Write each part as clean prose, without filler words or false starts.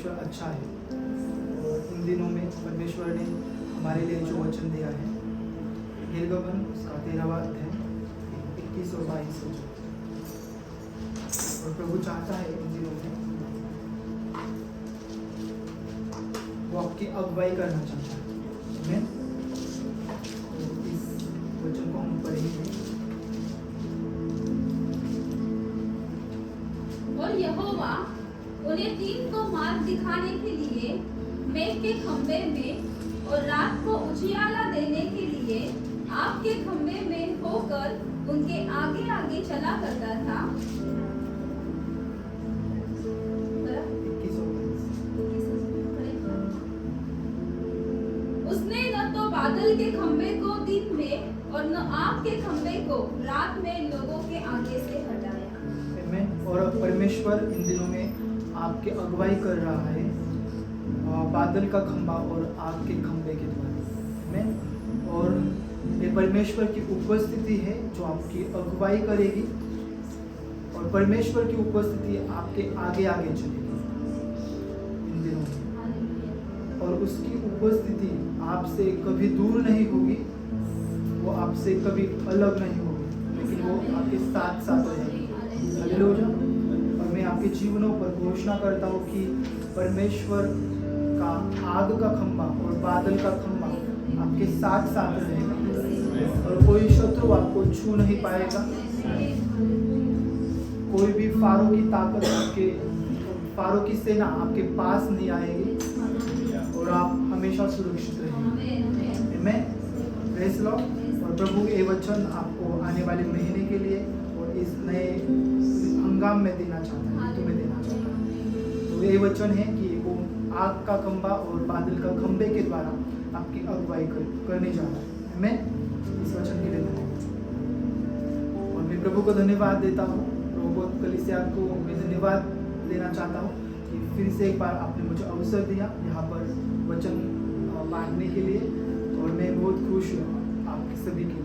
परमेश्वर अच्छा है। और इन दिनों में परमेश्वर ने हमारे लिए जो वचन दिया है, निर्गमन उसका 13वां अध्याय 21 और 22 वचन। और प्रभु चाहता है इन दिनों में वो आपकी अगुवाई करना चाहता है। आमीन। तो इस वचन को हम पढ़ेंगे। और यहोवा उन्हें दिन को मार्ग दिखाने के लिए मेघ के खंभे में और रात को उजियाला देने के लिए आग के खंभे में होकर उनके आगे आगे चला करता था। 21 और 22। उसने न तो बादल के खंभे को दिन में और न आग के खंभे को रात में लोगों के आगे से हटाया। आमीन। और परमेश्वर इन दिनों में आपके अगुवाई कर रहा है बादल का खंभा और आग के खंभे के द्वारा। आमीन। और ये परमेश्वर की उपस्थिति है जो आपकी अगुवाई करेगी, और परमेश्वर की उपस्थिति आपके आगे आगे चलेगी इन दिनों में। और उसकी उपस्थिति आपसे कभी दूर नहीं होगी, वो आपसे कभी अलग नहीं होगी, लेकिन वो आपके साथ साथ रहेगी। हालेलुया। और मैं आपके जीवनों पर घोषणा करता हूँ कि परमेश्वर का आग का खंभा और बादल का खंभा आपके साथ साथ रहेगा, और कोई शत्रु आपको छू नहीं पाएगा। कोई भी फारो की ताकत आपके फारो की सेना आपके पास नहीं आएगी, और आप हमेशा सुरक्षित रहेंगे। आमीन। Praise Lord. और प्रभु ये वचन आपको आने वाले महीने के लिए और इस नए हंगाम में देना चाहता है, तुम्हें देना चाहता है। तो ये वचन है कि वो आग का खंभा और बादल का खंभे के द्वारा आपकी अगुवाई करने जा रहा है। आमीन। इस वचन के लिए धन्यवाद। और मैं प्रभु को धन्यवाद देता हूँ, प्रभु कलीसिया को मैं धन्यवाद देना चाहता हूँ कि फिर से एक बार आपने मुझे अवसर दिया यहाँ पर वचन बांटने के लिए, और मैं बहुत खुश हूँ आपके सभी के लिए।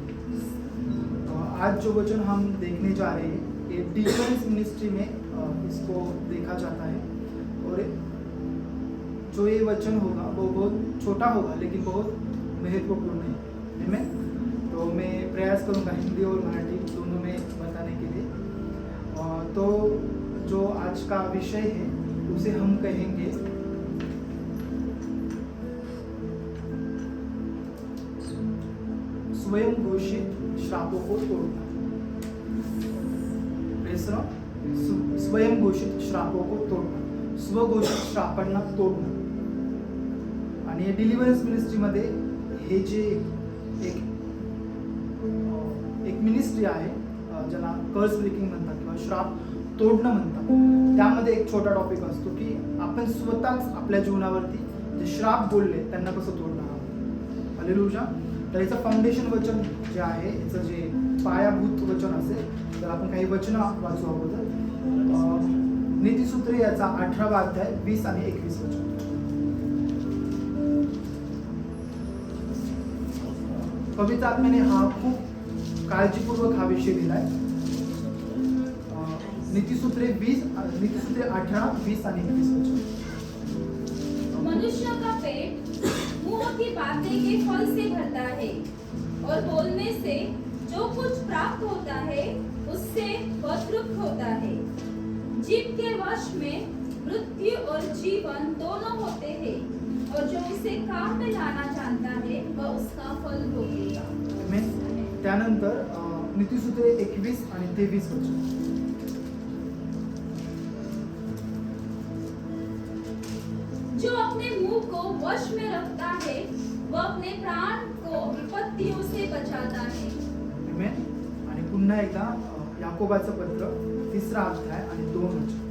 आज जो वचन हम देखने जा रहे हैं ये डिलीवरेंस मिनिस्ट्री में इसको देखा जाता है, और जो ये वचन होगा वो बहुत छोटा होगा लेकिन बहुत महत्वपूर्ण है। आमीन। तो मैं प्रयास करूंगा हिंदी और मराठी दोनों में बताने के लिए। तो जो आज का विषय है उसे हम कहेंगे स्वयं घोषित श्रापों को तोड़ना। स्वयं घोषित श्रापों को तोडणं, स्वघोषित श्रापांना तोडणं. आणि या डिलिव्हरन्स मिनिस्ट्री मध्ये हे जे एक मिनिस्ट्री आहे ज्याला कर्स ब्रेकिंग म्हणतात किंवा श्राप तोडणं म्हणतात, त्यामध्ये एक छोटा टॉपिक असतो की आपण स्वतःच आपल्या जीवनावरती जे श्राप बोलले त्यांना कसं तोडणार आहोत. हालेलुया. तर याचं फाउंडेशन वचन जे आहे, याचं जे पायाभूत वचन असेल तर आपण काही वचन वाचू अगोदर. नीतिसूत्रे याचा 18वा अध्याय 20 आणि 21 वचन. पवित्र आत्म्याने हा खूप काळजीपूर्वक हा विषय दिलाय. नीतिसूत्रे 18, 20 आणि 21 वचन. मनुष्य का पेट मुंह की बातें के फल से भरता है, और बोलने से जो कुछ प्राप्त होता है उससे वह तृप्त होता है. जीभ के वश में मृत्यु और जीवन दोनों होते हैं, और जो उसे काम में लाना जानता है वह उसका फल भोगेगा. त्यानंतर नीतिसूत्रे 21 आणि 23 वचन. जो अपने मुंह को वश में रखता है वह अपने प्राण को विपत्तियों से बचाता है. आणि पुन्हा एकदा याकोबाचं पत्र 3रा अध्याय आणि 2 वचन.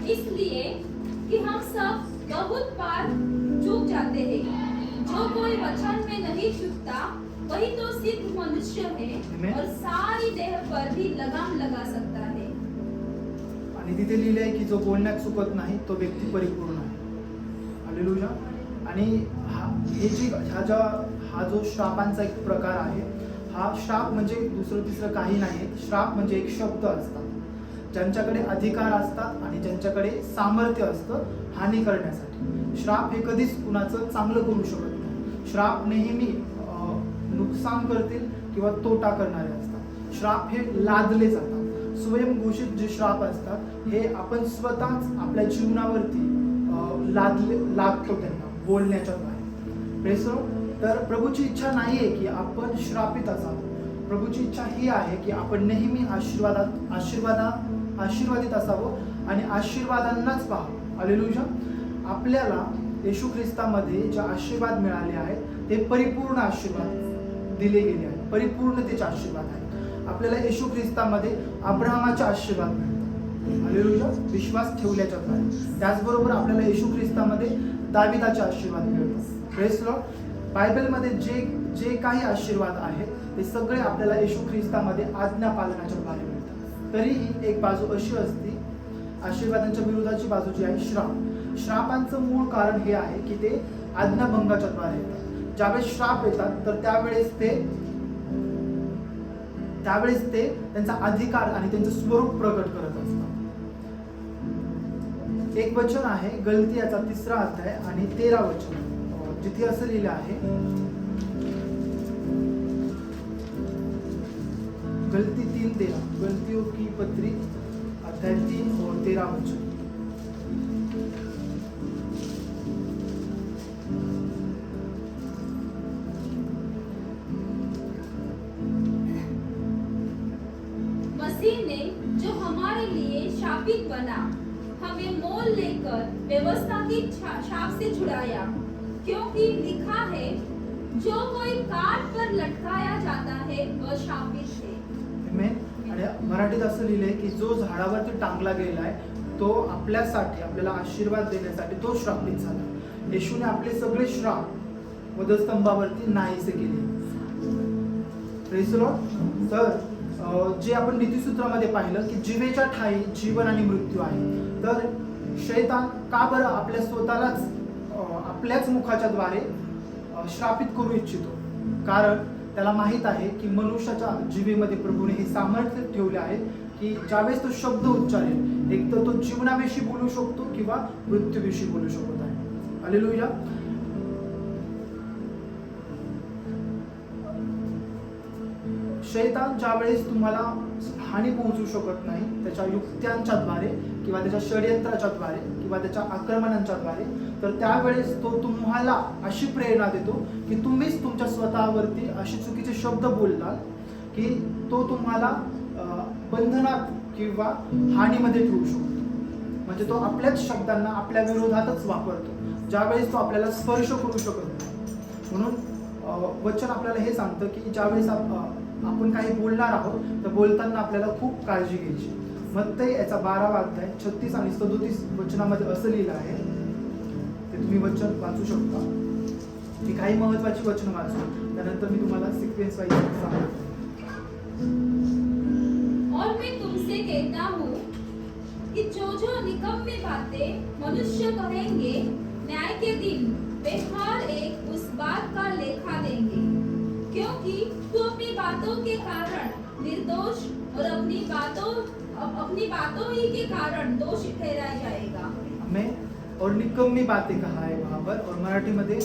इसलिए कि हम सब बहुत बार चूक जाते हैं. जो कोई वचन में नहीं चूकता वही तो सिद्ध मनुष्य है Amen. और सारी देह पर भी लगाम लगा सकता है। आणि तिथे लिहिले आहे की जो बोलण्यात चुकत नाही तो व्यक्ती परिपूर्ण आहे. हालेलुया. आणि हा जो श्रापांचा एक प्रकार आहे, हा श्राप म्हणजे दुसरं तिसरं काही नाही. श्राप म्हणजे एक शब्द असतात ज्यांच्याकडे अधिकार असतात आणि ज्यांच्याकडे सामर्थ्य असतं हानी करण्यासाठी. श्राप हे कधीच कुणाचं चांगलं करू शकत नाही. श्राप नेहमी नुकसान करतील किंवा तोटा करणारे असतात. श्राप हे लादले जातात. स्वयंघोषित जे श्राप असतात हे आपण स्वतःच आपल्या जीवनावरती लागतो त्यांना बोलण्याच्या द्वारे. Press Lord. तर प्रभूची इच्छा नाहीये की आपण श्रापित असावं. प्रभूची इच्छा ही आहे की आपण नेहमी आशीर्वादित असावं आणि आशीर्वादांनाच पाहावं. हालेलुया. आपल्याला येशू ख्रिस्तामध्ये जे आशीर्वाद मिळाले आहेत ते परिपूर्ण आशीर्वाद दिले गेले आहेत. परिपूर्णतेचे आशीर्वाद आहेत. आपल्याला येशू ख्रिस्तामध्ये अब्राहमाचे आशीर्वाद मिळतात. हालेलुया. विश्वास ठेवल्याच्या द्वारे. त्याचबरोबर आपल्याला येशू ख्रिस्तामध्ये दाविदाचे आशीर्वाद मिळतात. Press Lord. बायबलमध्ये जे काही आशीर्वाद आहेत ते सगळे आपल्याला येशू ख्रिस्तामध्ये आज्ञा पालनाच्या द्वारे मिळतात. तरीही एक बाजू अशी असते, आशीर्वादांच्या विरोधाची बाजू जी आहे श्राप. श्रापांचं मूळ कारण हे आहे की ते आज्ञाभंगाच्या द्वारे येतात. ज्यावेळेस श्राप येतात तर त्यावेळेस ते त्यांचा अधिकार आणि त्यांचं स्वरूप प्रकट करत असतात. एक वचन आहे गलती याचा 3रा अध्याय आणि 13 वचन, जिथे असं लिहिलं आहे, गलती 3:13, गलतियों की पत्री अध्याय 3 और 13 वचन. मसीह ने जो हमारे लिए शापित बना हमें मोल लेकर व्यवस्था की शाप से छुड़ाया, क्योंकि लिखा है जो कोई काठ पर लटकाया जाता है वह शापित है. आमेन. आणि मराठीत असं लिहिलंय की जो झाडावरती टांगला गेलाय तो आपल्यासाठी, आपल्याला आशीर्वाद देण्यासाठी तो श्रापित झाला. येशूने आपले सगळे श्राप वधस्तंभावरती नाहीसे केले. Praise the Lord. तर जे आपण नीतिसूत्रामध्ये पाहिलं की जीवेच्या ठाई जीवन आणि मृत्यू आहे. तर शैतान का बरं आपल्या स्वतःलाच आपल्याच मुखाच्या द्वारे श्रापित करू इच्छितो? कारण त्याला माहित आहे की मनुष्याच्या जीवेमध्ये प्रभूने हे सामर्थ्य ठेवले आहे की ज्यावेळेस तो शब्द उच्चारेल एक तर तो जीवनाविषयी बोलू शकतो किंवा मृत्यूविषयी बोलू शकत आहे. हालेलुया. शैतान ज्यावेळेस तुम्हाला हानी पोहोचू शकत नाही त्याच्या युक्त्यांच्या द्वारे किंवा त्याच्या षडयंत्राच्या द्वारे किंवा त्याच्या आक्रमणांच्या द्वारे, तर त्यावेळेस तो तुम्हाला अशी प्रेरणा देतो की तुम्हीच तुमच्या स्वतःवरती अशी चुकीचे शब्द बोललात की तो तुम्हाला बंधनात किंवा हानीमध्ये ठेवू शकतो. म्हणजे तो आपल्याच शब्दांना आपल्या विरोधातच वापरतो ज्यावेळेस तो आपल्याला स्पर्श करू शकत नाही. म्हणून वचन आपल्याला हे सांगतं की ज्यावेळेस आपण काही बोलणार आहोत तर बोलताना आपल्याला खूप काळजी घ्यायची. मत्ती याचा 12वा अध्याय 36 आणि 37 वचनामध्ये असं लिहिलं आहे, ते तुम्ही वचन वाचू शकता. मी काही महत्वाची वचन वाचू, त्यानंतर मी तुम्हाला सिक्वेन्स वाईज सांगतो. और मैं तुमसे कहता हूँ कि जो निकम्मी बातें मनुष्य कहेंगे न्याय के दिन वे हर एक उस बात का लेखा देंगे, क्योंकि तू अपनी बातों के कारण निर्दोष और अपनी बातों ही के कारण दोषी ठहराया जाएगा. हमें और निकम्मी बातें कहा है वहां पर, और मराठी मध्ये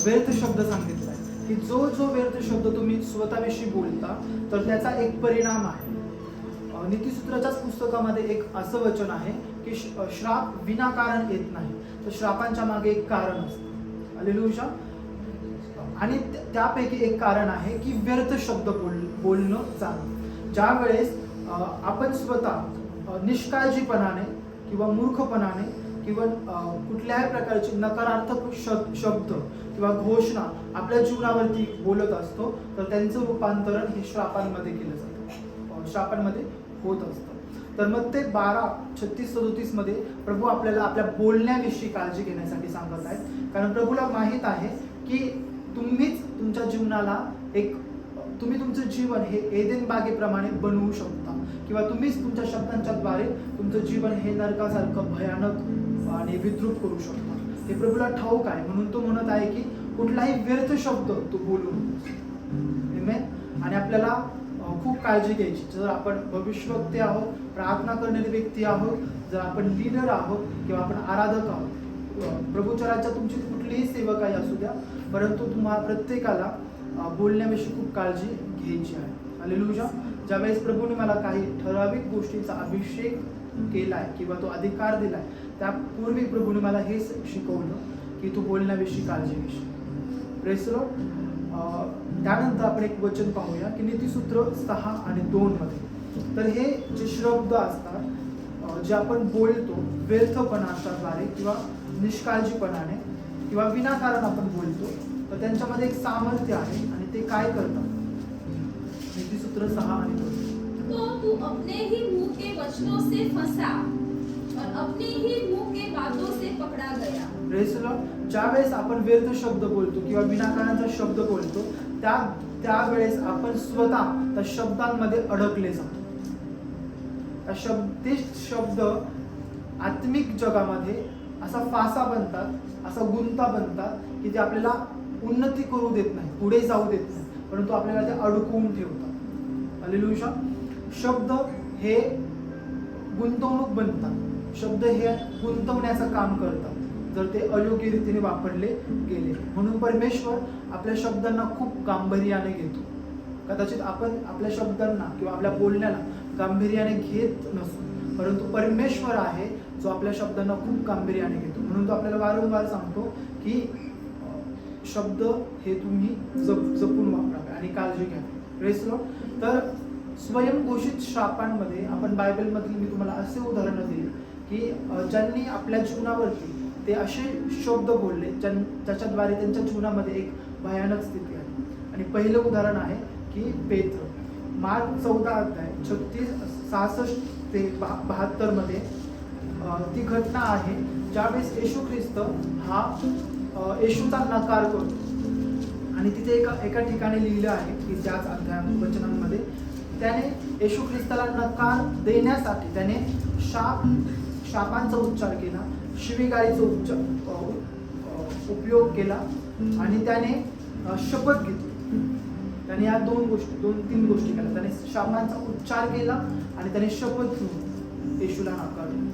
व्यर्थ शब्द सांगितला आहे की जो व्यर्थ शब्द तुम्ही स्वतःविषयी बोलता तर त्याचा एक परिणाम आहे. नीतिसूत्राच्याच पुस्तकामध्ये एक असं वचन आहे की श्राप विनाकारण येत नाही, तर श्रापांच्या मागे एक कारण असतं. हालेलुया. आणि त्यापैकी एक कारण आहे की व्यर्थ शब्द बोलणं चालू. ज्या वेळेस आपण स्वतः निष्काळजीपणाने किंवा मूर्खपणाने किंवा कुठल्याही प्रकारचे नकारात्मक शब्द किंवा घोषणा आपल्या जीवनावरती बोलत असतो तर त्यांचं रूपांतरण हे श्रापांमध्ये केलं जातं, श्रापांमध्ये होत असतं. तर मग ते 12:36-37 मध्ये प्रभू आपल्याला आपल्या बोलण्याविषयी काळजी घेण्यासाठी सांगत आहेत. कारण प्रभूला माहित आहे की तुम्हीच तुमच्या जीवनाला तुम्ही तुमचं जीवन हे एदेन बागेप्रमाणे बनवू शकता, किंवा तुम्हीच तुमच्या शब्दांच्या द्वारे तुमचं जीवन हे नरकासारखं भयानक आणि विद्रूप करू शकता. हे प्रभूला ठाऊक आहे, म्हणून तो म्हणत आहे की कुठलाही व्यर्थ शब्द तू बोलू नकोस. आमेन. आणि आपल्याला खूप काळजी घ्यायची. जर आपण भविष्यवक्ते आहोत, प्रार्थना करणारे व्यक्ती आहोत, जर आपण लीडर आहोत किंवा आपण आराधक आहोत, प्रभूच्या राज्यात तुमची कुठलीही सेवकाई असू द्या, परंतु तुम्हाला प्रत्येकाला बोलण्याविषयी खूप काळजी घ्यायची आहे. हालेलुया. ज्यावेळेस प्रभूने मला काही ठराविक गोष्टींचा अभिषेक केलाय किंवा तो अधिकार दिलाय, त्यापूर्वी प्रभूने मला हेच शिकवलं की तू बोलण्याविषयी काळजी घेशील. Praise the Lord. त्यानंतर आपण एक वचन पाहूया की नीतिसूत्र 6 आणि 2 मध्ये. तर हे जे शब्द असतात, जे आपण बोलतो व्यर्थपणाच्याद्वारे किंवा निष्काळजीपणाने किंवा विनाकारण आपण बोलतो, तर त्यांच्यामध्ये एक सामर्थ्य आहे आणि ते काय करतात. नीतिसूत्र 6 आणि 2. तो तू अपने ही मुंह के वचनों से फंसा और अपने ही मुंह के बातों से पकड़ा गया. Praise the Lord. ज्यावेळेस आपण व्यर्थ शब्द बोलतो किंवा विनाकारांचा शब्द बोलतो, त्यावेळेस आपण स्वतः त्या शब्दांमध्ये अडकले जातो. ते शब्द आत्मिक जगामध्ये असा फासा बनतात, असा गुंता बनतात की ते आपल्याला उन्नती करू देत नाही, पुढे जाऊ देत नाही, परंतु आपल्याला ते अडकवून ठेवतात. हालेलुया. शब्द हे गुंतवणूक बनतात, शब्द हे गुंतवण्याचं काम करतात जर ते अयोग्य रीतीने वापरले गेले. म्हणून परमेश्वर आपल्या शब्दांना खूप गांभीर्याने घेतो. कदाचित आपण आपल्या शब्दांना किंवा आपल्या बोलण्याला गांभीर्याने घेत नसतो, परंतु परमेश्वर आहे जो आपल्या शब्दांना खूप गांभीर्याने घेतो. म्हणून तो आपल्याला वारंवार सांगतो की शब्द हे तुम्ही जपून वापरावे आणि काळजी घ्यावी. Praise the Lord. तर स्वयंघोषित शापांमध्ये आपण बायबलमधील मी तुम्हाला असे उदाहरणं दिली की ज्यांनी आपल्या जीवनावरती ते असे शब्द बोलले ज्याच्याद्वारे त्यांच्या जीवनामध्ये एक भयानक स्थिती आली. आणि पहिलं उदाहरण आहे की पेत्र. मार्क 14 अध्याय 36 ते 72 मध्ये ती घटना आहे ज्यावेळेस येशू ख्रिस्त हा येशूचा नकार करतो. आणि तिथे एका ठिकाणी लिहिलं आहे की त्याच वचनांमध्ये त्याने येशू ख्रिस्ताला नकार देण्यासाठी त्याने शापांचा उच्चार केला, शिवीगाळीचा उपयोग केला आणि त्याने शपथ घेतली. त्याने या 2-3 गोष्टी केल्या. त्याने शापांचा उच्चार केला आणि त्याने शपथ घेऊन येशूला नाकारलं.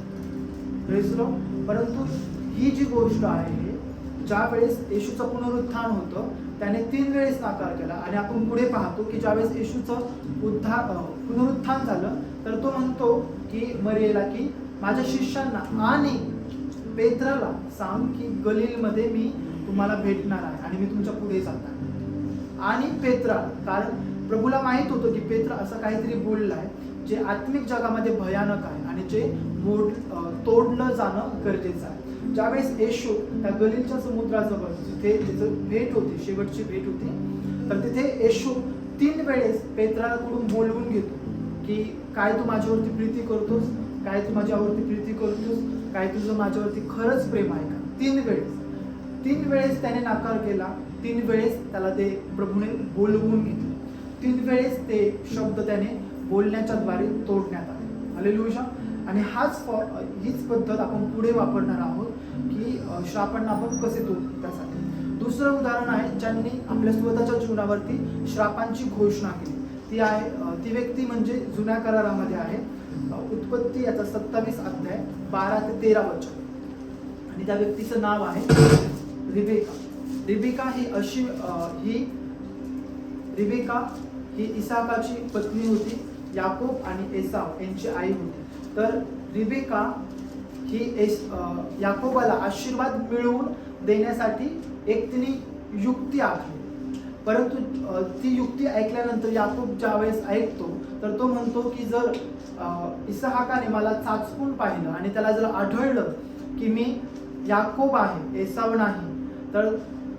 Praise the Lord. परंतु ही जी गोष्ट आहे, ज्या वेळेस येशूचं पुनरुत्थान होतं त्याने 3 वेळेस नाकार केला. आणि आपण पुढे पाहतो की ज्यावेळेस येशूचं पुनरुत्थान झालं तर तो म्हणतो की मरियेला की माझ्या शिष्यांना आणि पेत्राला सांग की गलीलमध्ये मी तुम्हाला भेटणार आहे आणि मी तुमच्या पुढे जात आहे. आणि पेत्रा, कारण प्रभूला माहित होतं की पेत्रा असं काहीतरी बोललाय जे आत्मिक जगामध्ये भयानक आहे आणि जे तोडलं जाणं गरजेचं आहे. ज्यावेळेस येशू त्या गलीलच्या समुद्राजवळ जिथे त्याचं भेट होती, शेवटची भेट होती, तर तिथे येशू 3 वेळेस पेत्राकडून बोलवून घेतो की काय तू माझ्यावरती प्रीती करतोस, काय तू माझ्यावरती प्रीती करतोस, काय तुझं माझ्यावरती खरंच प्रेम आहे का. 3 वेळेस त्याने नकार केला. 3 वेळेस त्याला ते प्रभूने बोलवून घेतलं. 3 वेळेस ते शब्द त्याने बोलण्याच्या द्वारे तोडण्यात आले. हालेलुया. आणि हीच पद्धत आपण पुढे वापरणार आहोत की श्रापांना आपण कसे तोडू. त्यासाठी दुसरं उदाहरण आहे ज्यांनी आपल्या स्वतःच्या जीवनावरती श्रापांची घोषणा केली. ती व्यक्ती म्हणजे जुन्या करारामध्ये आहे, उत्पत्ती याचा 27 अध्याय 12 ते 13 वचन. आणि त्या व्यक्तीचं नाव आहे रिबेका. रिबेका ही इसाकाची पत्नी होती. याकोब आणि एसाव यांची आई होती. तर रिबेका ही याकोबाला आशीर्वाद मिळवून देण्यासाठी एक तिने युक्ती आखली. परंतु ती युक्ती ऐकल्यानंतर याकोब ज्यावेळेस ऐकतो तर तो म्हणतो की जर इसहाकाने मला चाचपून पाहिलं आणि त्याला जर आढळलं की मी याकोब आहे, एसाव नाही, तर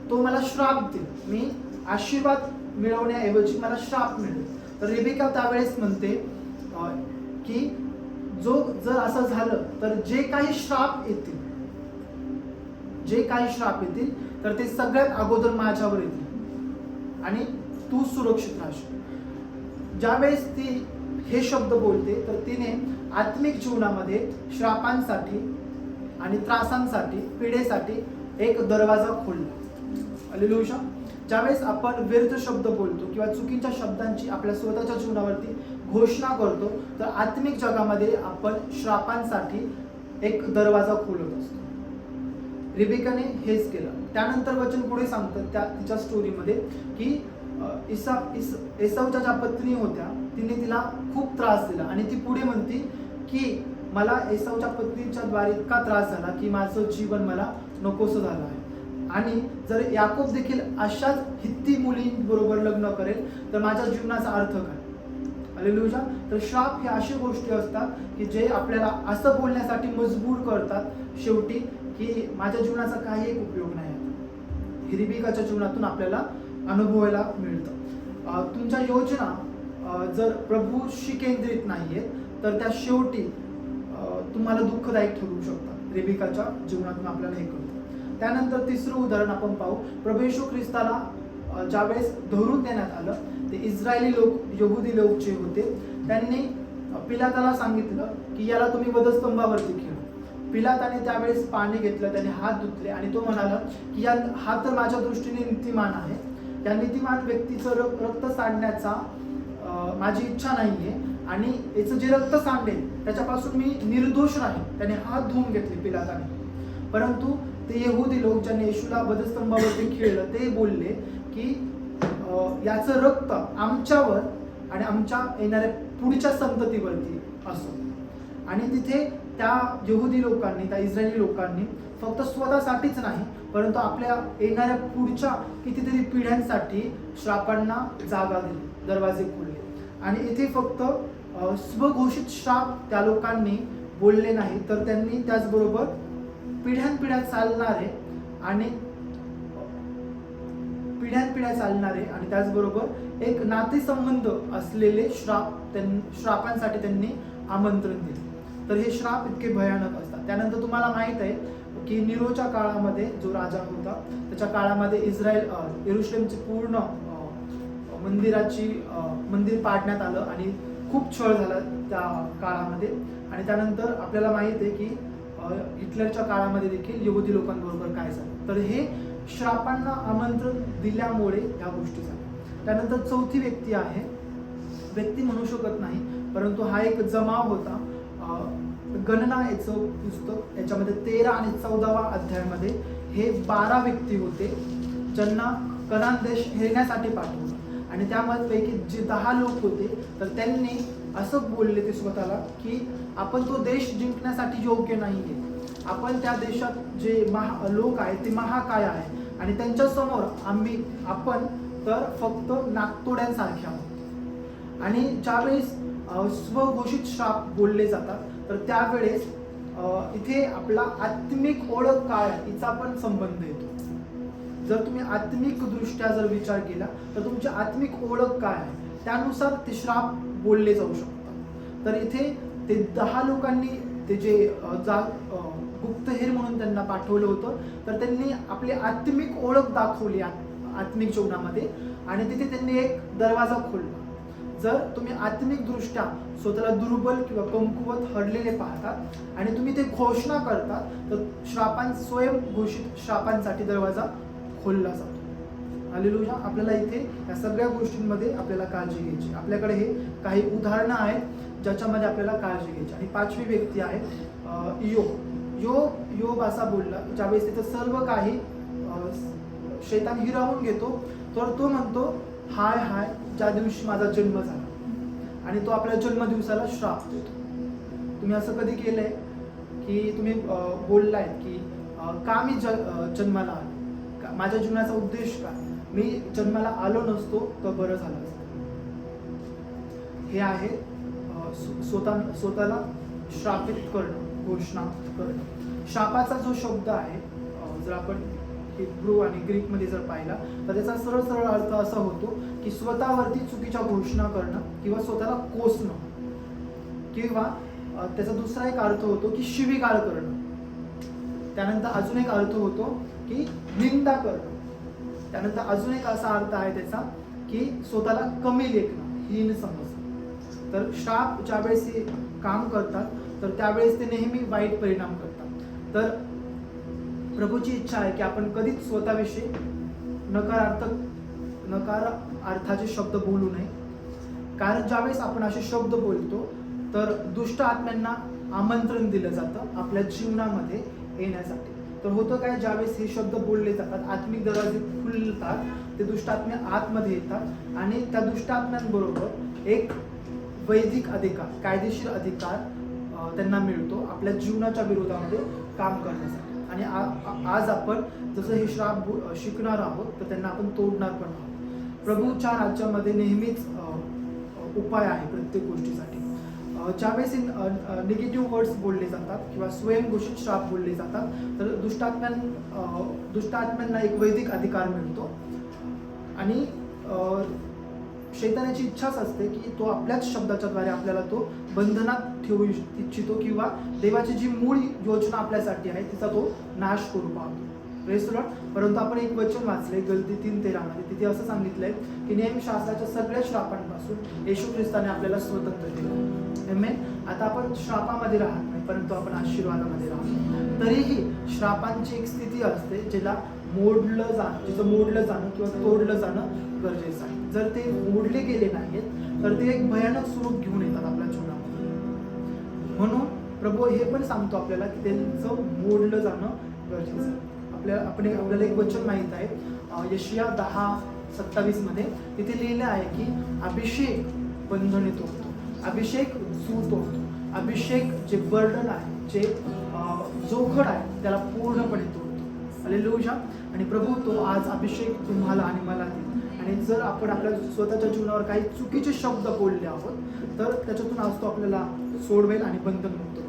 तो मला श्राप देईल. मी आशीर्वाद मिळवण्याऐवजी मला श्राप मिळेल. तर रिबेका त्यावेळेस म्हणते की जर असं झालं तर जे काही श्राप येतील तर ते सगळ्यात अगोदर माझ्यावर येतील. आणि तू सुरक्षित राहशील. ज्यावेळेस ती हे शब्द बोलते तर तिने आत्मिक जीवनामध्ये श्रापांसाठी आणि त्रासांसाठी, पिढेसाठी एक दरवाजा खोलला. हालेलुया. ज्यावेळेस आपण व्यर्थ शब्द बोलतो किंवा चुकीच्या शब्दांची आपल्या स्वतःच्या जीवनावरती घोषणा करतो तर आत्मिक जगामध्ये आपण श्रापांसाठी एक दरवाजा खोलत असतो. रिबेकाने हेच केलं. त्यानंतर वचन पुढे सांगतं तिच्या स्टोरीमध्ये की एसावच्या ज्या पत्नी होत्या तिने तिला खूप त्रास दिला आणि ती पुढे म्हणते की मला एसावच्या पत्नीच्या द्वारे इतका त्रास झाला की माझं जीवन मला नकोसं झालं आहे. आणि जर याकोब देखील अशाच हित्ती मुलींबरोबर लग्न करेल तर माझ्या जीवनाचा अर्थ काय. हालेलुया. तर श्राप हे अशी गोष्टी असतात की जे आपल्याला असं बोलण्यासाठी मजबूर करतात शेवटी की माझ्या जीवनाचा काही एक उपयोग नाही. रिबेकाच्या जीवनातून आपल्याला अनुभवायला मिळतं. तुमच्या योजना जर प्रभूशी केंद्रित नाहीये तर त्या शेवटी तुम्हाला दुःखदायक ठरू शकतात. रिबेकाच्या जीवनातून आपल्याला हे कळतं. त्यानंतर तिसरं उदाहरण आपण पाहू. प्रभू येशू ख्रिस्ताला ज्यावेळेस धरून देण्यात आलं ते इस्रायली लोक, यहुदी लोक जे होते त्यांनी पिलाताला सांगितलं की याला तुम्ही वधस्तंभावरती खेळा. पिलाताने त्यावेळेस पाणी घेतलं, त्याने हात धुतले आणि तो म्हणाला की हा तर माझ्या दृष्टीने नीतिमान आहे. या नीतिमान व्यक्तीचं रक्त सांडण्याचा माझी इच्छा नाहीये आणि याचं जे रक्त सांडेल त्याच्यापासून मी निर्दोष राहील. त्याने हात धुवून घेतले पिलाताने. परंतु ते यहुदी लोक ज्यांनी येशूला वधस्तंभावरती खेळलं ते बोलले की याचं रक्त आमच्यावर आणि आमच्या येणाऱ्या पुढच्या संततीवरती असो. आणि तिथे त्या यहुदी लोकांनी, त्या इस्रायली लोकांनी फक्त स्वतःसाठीच नाही परंतु आपल्या येणाऱ्या पुढच्या कितीतरी पिढ्यांसाठी श्रापांना जागा दिली, दरवाजे खोलले. आणि इथे फक्त स्वघोषित श्राप त्या लोकांनी बोलले नाही तर त्यांनी त्याचबरोबर पिढ्यानपिढ्या चालणारे आणि त्याचबरोबर एक नातेसंबंध असलेले श्रापांसाठी त्यांनी आमंत्रण दिले. तर हे श्राप इतके भयानक असतात. त्यानंतर तुम्हाला माहित आहे की निरोच्या काळामध्ये जो राजा होता त्याच्या काळामध्ये यरुशलेमचे पूर्ण मंदिर पाडण्यात आलं आणि खूप छळ झाला त्या काळामध्ये. आणि त्यानंतर आपल्याला माहित आहे की हिटलरच्या काळामध्ये देखील यहुदी लोकांबरोबर काय झालं. तर हे श्रापांना आमंत्रण दिल्यामुळे या गोष्टी झाल्या. त्यानंतर चौथी व्यक्ती आहे, व्यक्ती म्हणू शकत नाही परंतु हा एक जमाव होता. गणना याचं पुस्तक याच्यामध्ये 13 आणि 14वा अध्यायामध्ये हे 12 व्यक्ती होते ज्यांना कनान देश हेरण्यासाठी पाठवलं. आणि त्यापैकी जे 10 लोक होते तर त्यांनी असं बोलले ते स्वतःला की आपण तो देश जिंकण्यासाठी योग्य नाहीये. आपण त्या देशात जे लोक आहेत ते महाकाय आहे आणि त्यांच्या समोर आपण तर फक्त नागतोड्यांसारखे आहोत. आणि ज्यावेळेस स्वघोषित श्राप बोलले जातात तर त्यावेळेस इथे आपला आत्मिक ओळख काय आहे हिचा पण संबंध येतो. जर तुम्ही आत्मिक दृष्ट्या जर विचार केला तर तुमची आत्मिक ओळख काय आहे त्यानुसार ते श्राप बोलले जाऊ शकतात. तर इथे ते 10 लोकांनी ते जे गुप्तहेर म्हणून त्यांना पाठवलं होतं तर त्यांनी आपली आत्मिक ओळख दाखवली आत्मिक जीवनामध्ये आणि तिथे त्यांनी एक दरवाजा खोलला. जर तुम्ही आत्मिक दृष्ट्या स्वतःला दुर्बल किंवा कमकुवत हरलेले पाहतात आणि तुम्ही ते घोषणा करतात तर स्वयंघोषित श्रापांसाठी दरवाजा खोलला जातो. हालेलुया. आपल्याला इथे या सगळ्या गोष्टींमध्ये आपल्याला काळजी घ्यायची. आपल्याकडे हे काही उदाहरणं आहेत ज्याच्यामध्ये आपल्याला काळजी घ्यायची. आणि 5वी व्यक्ती आहे योब असा बोलला ज्यावेळेस तिथं सर्व काही शैतान हिरावून घेतो तर तो म्हणतो हाय ज्या दिवशी माझा जन्म झाला आणि तो आपल्या जन्मदिवसाला श्राप देतो. तुम्ही असं कधी केलंय की तुम्ही बोललाय की का मी जन्माला आलो, माझ्या जीवनाचा उद्देश काय, मी जन्माला आलो नसतो तर बरं झालं असतं. हे आहे स्वतःला श्रापित करणं, घोषणा करणं. श्रापाचा जो शब्द आहे जर आपण हिब्रू आणि ग्रीकमध्ये जर पाहिला तर त्याचा सरळ अर्थ असा होतो की स्वतःवरती चुकीच्या घोषणा करणं किंवा स्वतःला कोसणं किंवा त्याचा दुसरा एक अर्थ होतो की शिवीगाळ करणं. त्यानंतर अजून एक अर्थ होतो की निंदा करणं. त्यानंतर अजून एक असा अर्थ आहे त्याचा की स्वतःला कमी लेखणं, हीन समजणं. तर श्राप ज्यावेळेस हे काम करतात तर त्यावेळेस ते नेहमी वाईट परिणाम करतात. तर प्रभूची इच्छा आहे की आपण कधीच स्वतःविषयी नकार अर्थाचे शब्द बोलू नये. कारण ज्यावेळेस आपण असे शब्द बोलतो तर दुष्ट आत्म्यांना आमंत्रण दिलं जातं आपल्या जीवनामध्ये येण्यासाठी. तर होतं काय, ज्यावेळेस हे शब्द बोलले जातात आत्मिक दरवाजे खुलतात, ते दुष्ट आत्मे आतमध्ये येतात आणि त्या दुष्ट आत्म्यांबरोबर एक वैदिक अधिकार, कायदेशीर अधिकार त्यांना मिळतो आपल्या जीवनाच्या विरोधामध्ये काम करण्यासाठी. आणि आज आपण जसं हे श्राप शिकणार आहोत तर त्यांना आपण तोडणार पण आहोत. प्रभूच्या राज्यामध्ये नेहमीच उपाय आहे प्रत्येक गोष्टीसाठी. ज्यावेळेस निगेटिव्ह वर्ड्स बोलले जातात किंवा स्वयंघोषित श्राप बोलले जातात तर दुष्ट आत्म्यांना एक वैदिक अधिकार मिळतो आणि शैतानाची इच्छाच असते की तो आपल्याच शब्दाच्या द्वारे आपल्याला तो बंधनात ठेवू इच्छितो किंवा देवाची जी मूळ योजना आपल्यासाठी आहे तिचा तो नाश करू पाहतो. Praise the Lord. परंतु आपण एक वचन वाचले गलती 3:13 मध्ये, तिथे असं सांगितलंय की नियमशास्त्राच्या सगळ्या श्रापांपासून येशू ख्रिस्ताने आपल्याला स्वतंत्र केलं. आमेन. आता आपण श्रापामध्ये राहत नाही परंतु आपण आशीर्वादामध्ये राहतो. तरीही श्रापांची एक स्थिती असते जिचं मोडलं जाणं किंवा तोडलं जाणं गरजेचं आहे. जर ते मोडले गेले नाहीत तर ते एक भयानक स्वरूप घेऊन येतात आपल्या जीवनामध्ये. म्हणून प्रभू हे पण सांगतो आपल्याला की त्यांचं मोडलं जाणं गरजेचं आहे. आपल्याला एक वचन माहित आहे यशिया 10:27 मध्ये, तिथे लिहिलं आहे की अभिषेक बंधने तोडतो, अभिषेक जू तोडतो, अभिषेक जे बर्डन आहे, जे जोखड आहे त्याला पूर्णपणे तोडतो. हालेलुया. आणि प्रभू तो आज अभिषेक तुम्हाला आणि मला देईल. आणि जर आपण आपल्या स्वतःच्या जीवनावर काही चुकीचे शब्द बोलले आहोत तर त्याच्यातून आज तो आपल्याला सोडवेल आणि बंधनमुक्त करेल.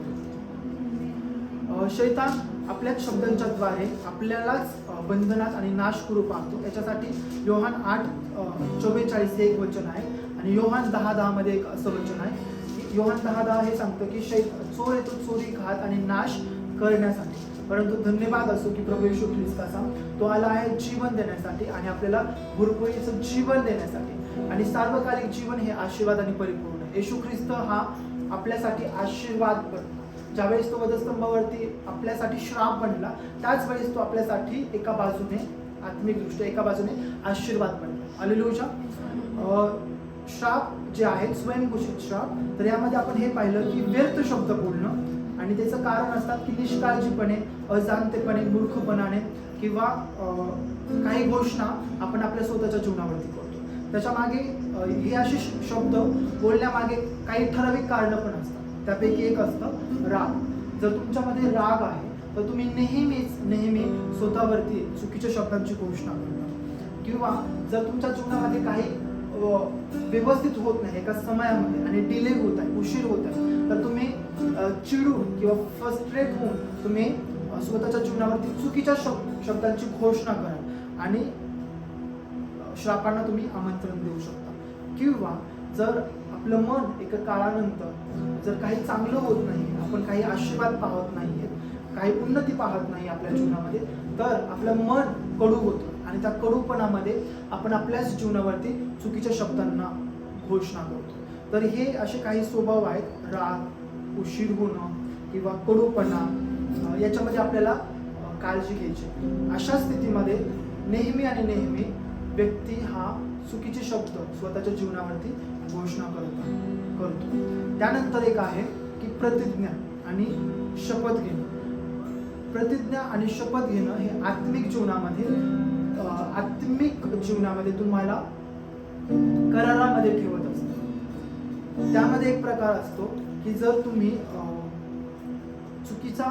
शैतान आपल्याच शब्दांच्या द्वारे आपल्यालाच बंधनात आणि नाश करू पाहतो. याच्यासाठी योहान 8:44 हे एक वचन आहे आणि योहान 10:10 मध्ये एक असं वचन आहे की योहान 10:10 हे सांगतं की चोर येतो चोरी, घात आणि नाश करण्यासाठी, परंतु धन्यवाद असो की प्रभू येशू ख्रिस्ताचा तो आला आहे जीवन देण्यासाठी आणि आपल्याला भरपुरीचं जीवन देण्यासाठी. आणि सार्वकालिक जीवन हे आशीर्वादाने परिपूर्ण. येशू ख्रिस्त हा आपल्यासाठी आशीर्वाद बनला. ज्यावेळेस तो वधस्तंभावरती आपल्यासाठी श्राप बनला त्याच वेळेस तो आपल्यासाठी एका बाजूने आत्मिकदृष्ट्या एका बाजूने आशीर्वाद बनला. हालेलुया. श्राप जे आहेत स्वयंघोषित श्राप, तर यामध्ये आपण हे पाहिलं की व्यर्थ शब्द बोलणं आणि त्याचं कारण असतात की निष्काळजीपणे, अजाणतेपणे, मूर्खपणाने किंवा काही घोषणा आपण आपल्या स्वतःच्या जीवनावरती करतो. त्याच्या मागे हे असे शब्द बोलण्यामागे काही ठराविक कारणं पण असतात. त्यापैकी एक असतं राग. जर तुमच्यामध्ये राग आहे तर तुम्ही नेहमी स्वतःवरती चुकीच्या शब्दांची घोषणा करता. किंवा जर तुमच्या जीवनामध्ये काही व्यवस्थित होत नाही एका समयामध्ये आणि डिले होत आहे, उशीर होत आहे, तर तुम्ही चिडून किंवा फ्रस्ट्रेट होऊन तुम्ही स्वतःच्या जीवनावरती चुकीच्या शब्दांची घोषणा करा आणि श्रापांना तुम्ही आमंत्रण देऊ शकता. किंवा जर आपलं मन एका काळानंतर जर काही चांगलं होत नाही, आपण काही आशीर्वाद पाहत नाहीये, काही उन्नती पाहत नाही आपल्या जीवनामध्ये, तर आपलं मन कडू होतं आणि त्या कडूपणामध्ये आपण आपल्याच जीवनावरती चुकीच्या शब्दांना घोषणा करतो. तर हे असे काही स्वभाव आहेत, राग, उशीर होणं किंवा कडूपणा, याच्यामध्ये आपल्याला काळजी घ्यायची. अशा स्थितीमध्ये नेहमी व्यक्ती हा चुकीचे शब्द स्वतःच्या जीवनावरती घोषणा करतो. त्यानंतर एक आहे की प्रतिज्ञा आणि शपथ घेणं. प्रतिज्ञा आणि शपथ घेणं हे आत्मिक जीवनामध्ये तुम्हाला करारामध्ये ठेवत असतं. त्यामध्ये एक प्रकार असतो की जर तुम्ही चुकीचा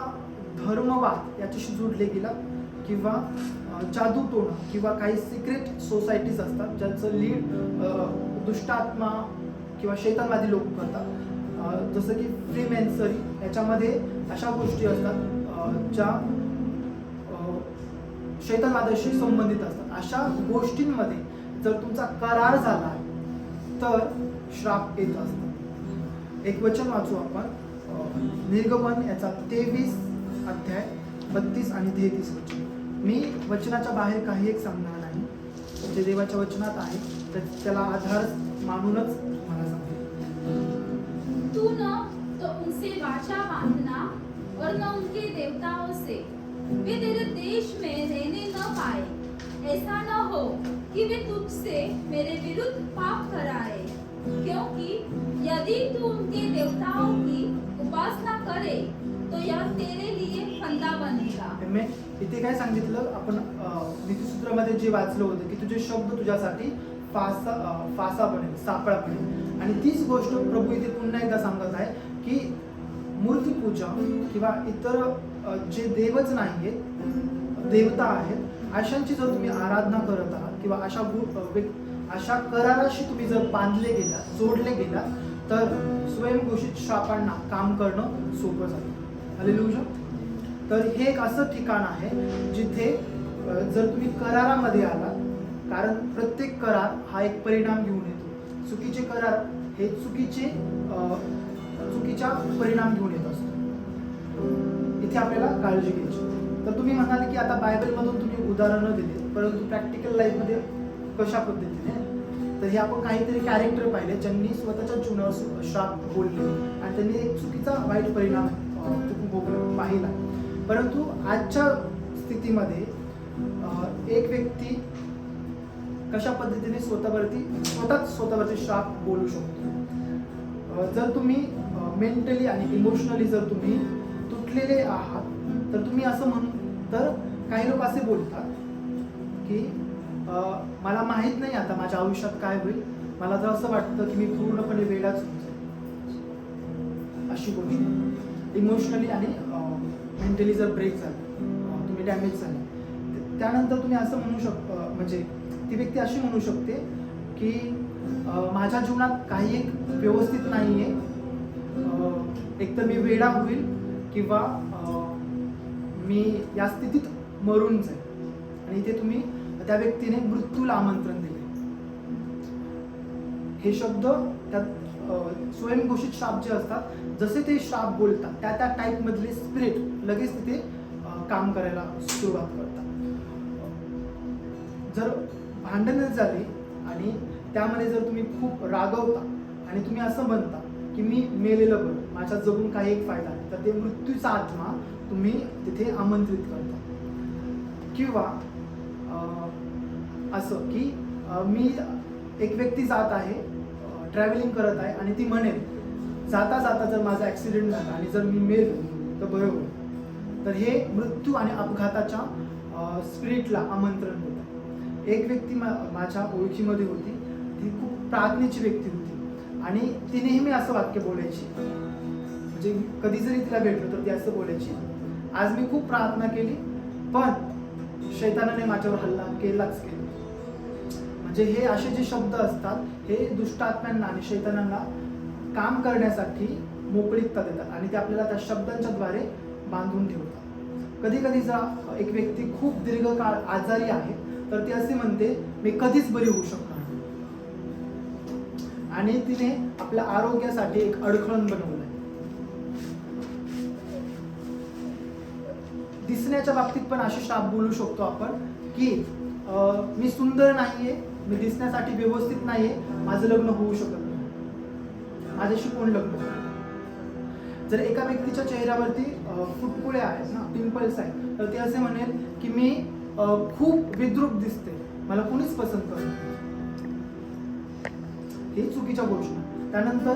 धर्मवाद याच्याशी जोडले गेलात किंवा जादूटोणा किंवा काही सिक्रेट सोसायटीज असतात ज्यांचं लीड दुष्टात्मा किंवा शैतानवादी लोक करतात, जसं की फ्रीमेन्सरी, याच्यामध्ये अशा गोष्टी असतात ज्या शैतानवादाशी संबंधित असतात. अशा गोष्टींमध्ये जर तुमचा करार झाला तर श्राप येत असतात. एक वचन वाचू आपण, निर्गमन याचा 23 अध्याय 32 आणि 33 वचन. मी वचनाच्या बाहेर काही एक सांगणार नाही. जे देवाच्या वचनात आहे तर त्याला आधार मानूनच मला सांगते. तू न तो उनसे वाचा बांधना और न उनके देवताओं से वे तेरे देश में रहने न पाए, ऐसा न हो कि वे तुझसे मेरे विरुद्ध पाप कराए, क्योंकि यदि तू उनके देवताओं की उपासना करे तो यह तेरे लिए फंदा बनेगा. आमेन. इथे काय सांगितलं आपण नीतिसूत्रामध्ये जे वाचलं होतं की तुझे शब्द तुझ्यासाठी फासा बनेल, सापळा बनेल. आणि तीच गोष्ट प्रभू इथे पुन्हा एकदा सांगत आहे की मूर्तीपूजा किंवा इतर जे देवच नाहीये, देवता आहेत, अशांची जर तुम्ही आराधना करत आहात किंवा अशा कराराशी तुम्ही जर बांधले गेलात, जोडले गेलात, तर स्वयंघोषित श्रापांना काम करणं सोपं जातं. हालेलुया. तर हे एक असं ठिकाण आहे जिथे जर तुम्ही करारामध्ये आलात, कारण प्रत्येक करार हा एक परिणाम घेऊन येतो. चुकीचे करार हे चुकीच्या परिणाम घेऊन येत असतो. इथे आपल्याला काळजी घ्यायची. तर तुम्ही म्हणाल की आता बायबलमधून तुम्ही उदाहरणं दिली, परंतु प्रॅक्टिकल लाईफमध्ये कशा पद्धतीने, तर हे आपण काहीतरी कॅरेक्टर पाहिले ज्यांनी स्वतःच्या जीवनावर श्राप बोलले आणि त्यांनी एक चुकीचा वाईट परिणाम पाहिला. परंतु आजच्या स्थितीमध्ये एक व्यक्ती कशा पद्धतीने स्वतःवरती श्राप बोलू शकतो. जर तुम्ही मेंटली आणि इमोशनली जर तुम्ही तुटलेले आहात तर तुम्ही असं तर काही लोक असे बोलतात की मला माहित नाही आता माझ्या आयुष्यात काय होईल, मला तर असं वाटतं की मी पूर्णपणे वेगळाच होऊन जाईल. अशी गोष्ट इमोशनली आणि मेंटली जर ब्रेक झाली, तुम्ही डॅमेज झाले, त्यानंतर तुम्ही असं म्हणू शकता, म्हणजे ती व्यक्ती अशी म्हणू शकते की माझ्या जीवनात काही एक व्यवस्थित नाहीये, एकतर मी वेडा होईल किंवा मी या स्थितीत मरून जाईल. आणि इथे तुम्ही त्या व्यक्तीने मृत्यूला आमंत्रण दिले. हे शब्द त्यात स्वयंघोषित श्राप जे असतात, जसे ते श्राप बोलतात त्या टाईप मधले स्पिरिट लगेच तिथे काम करायला सुरुवात करतात. जर भांडणच झाली आणि त्यामध्ये जर तुम्ही खूप रागवता आणि तुम्ही असं म्हणता की मी मेलेलं बरं, माझ्या जगून काही एक फायदा नाही, तर ते मृत्यूचा आत्मा तुम्ही तिथे आमंत्रित करता. किंवा असं की मी एक व्यक्ती जात आहे, ट्रॅव्हलिंग करत आहे आणि ती म्हणेल जाता जाता जर माझा ॲक्सिडेंट झाला आणि जर मी मेलो तर बरं होईल. तर हे मृत्यू आणि अपघाताच्या स्पिरिटला आमंत्रण देतात. एक व्यक्ती माझ्या ओळखीमध्ये होती, ती खूप प्रार्थनेची व्यक्ती होती आणि ती नेहमी असं वाक्य बोलायची, म्हणजे कधी जरी तिला भेटलो तर ती असं बोलायची, आज मी खूप प्रार्थना केली पण शैतानाने माझ्यावर हल्ला केलाच केला. म्हणजे हे असे जे शब्द असतात हे दुष्टात्म्यांना आणि शैतानांना काम करण्यासाठी मोकळीकता देतात आणि ते आपल्याला त्या शब्दांच्या द्वारे बांधून ठेवतात. कधी कधी जर एक व्यक्ती खूप दीर्घकाळ आजारी आहे तर ती असे म्हणते मी कधीच बरी होऊ शकणार नाही, आणि तिने आपल्या आरोग्यासाठी एक अडखळण बनवलंय. दिसण्याच्या बाबतीत पण असे श्राप बोलू शकतो आपण की मी सुंदर नाहीये, मी दिसण्यासाठी व्यवस्थित नाहीये, माझं लग्न होऊ शकत नाही, माझ्याशी कोण लग्न. जर एका व्यक्तीच्या चेहऱ्यावरती फुटकुळे आहेत ना, पिंपल्स आहेत, तर ते असे म्हणेल की मी खूप विद्रूप दिसते, मला कोणीच पसंत करत नाही. हे चुकीच्या गोष्टी. त्यानंतर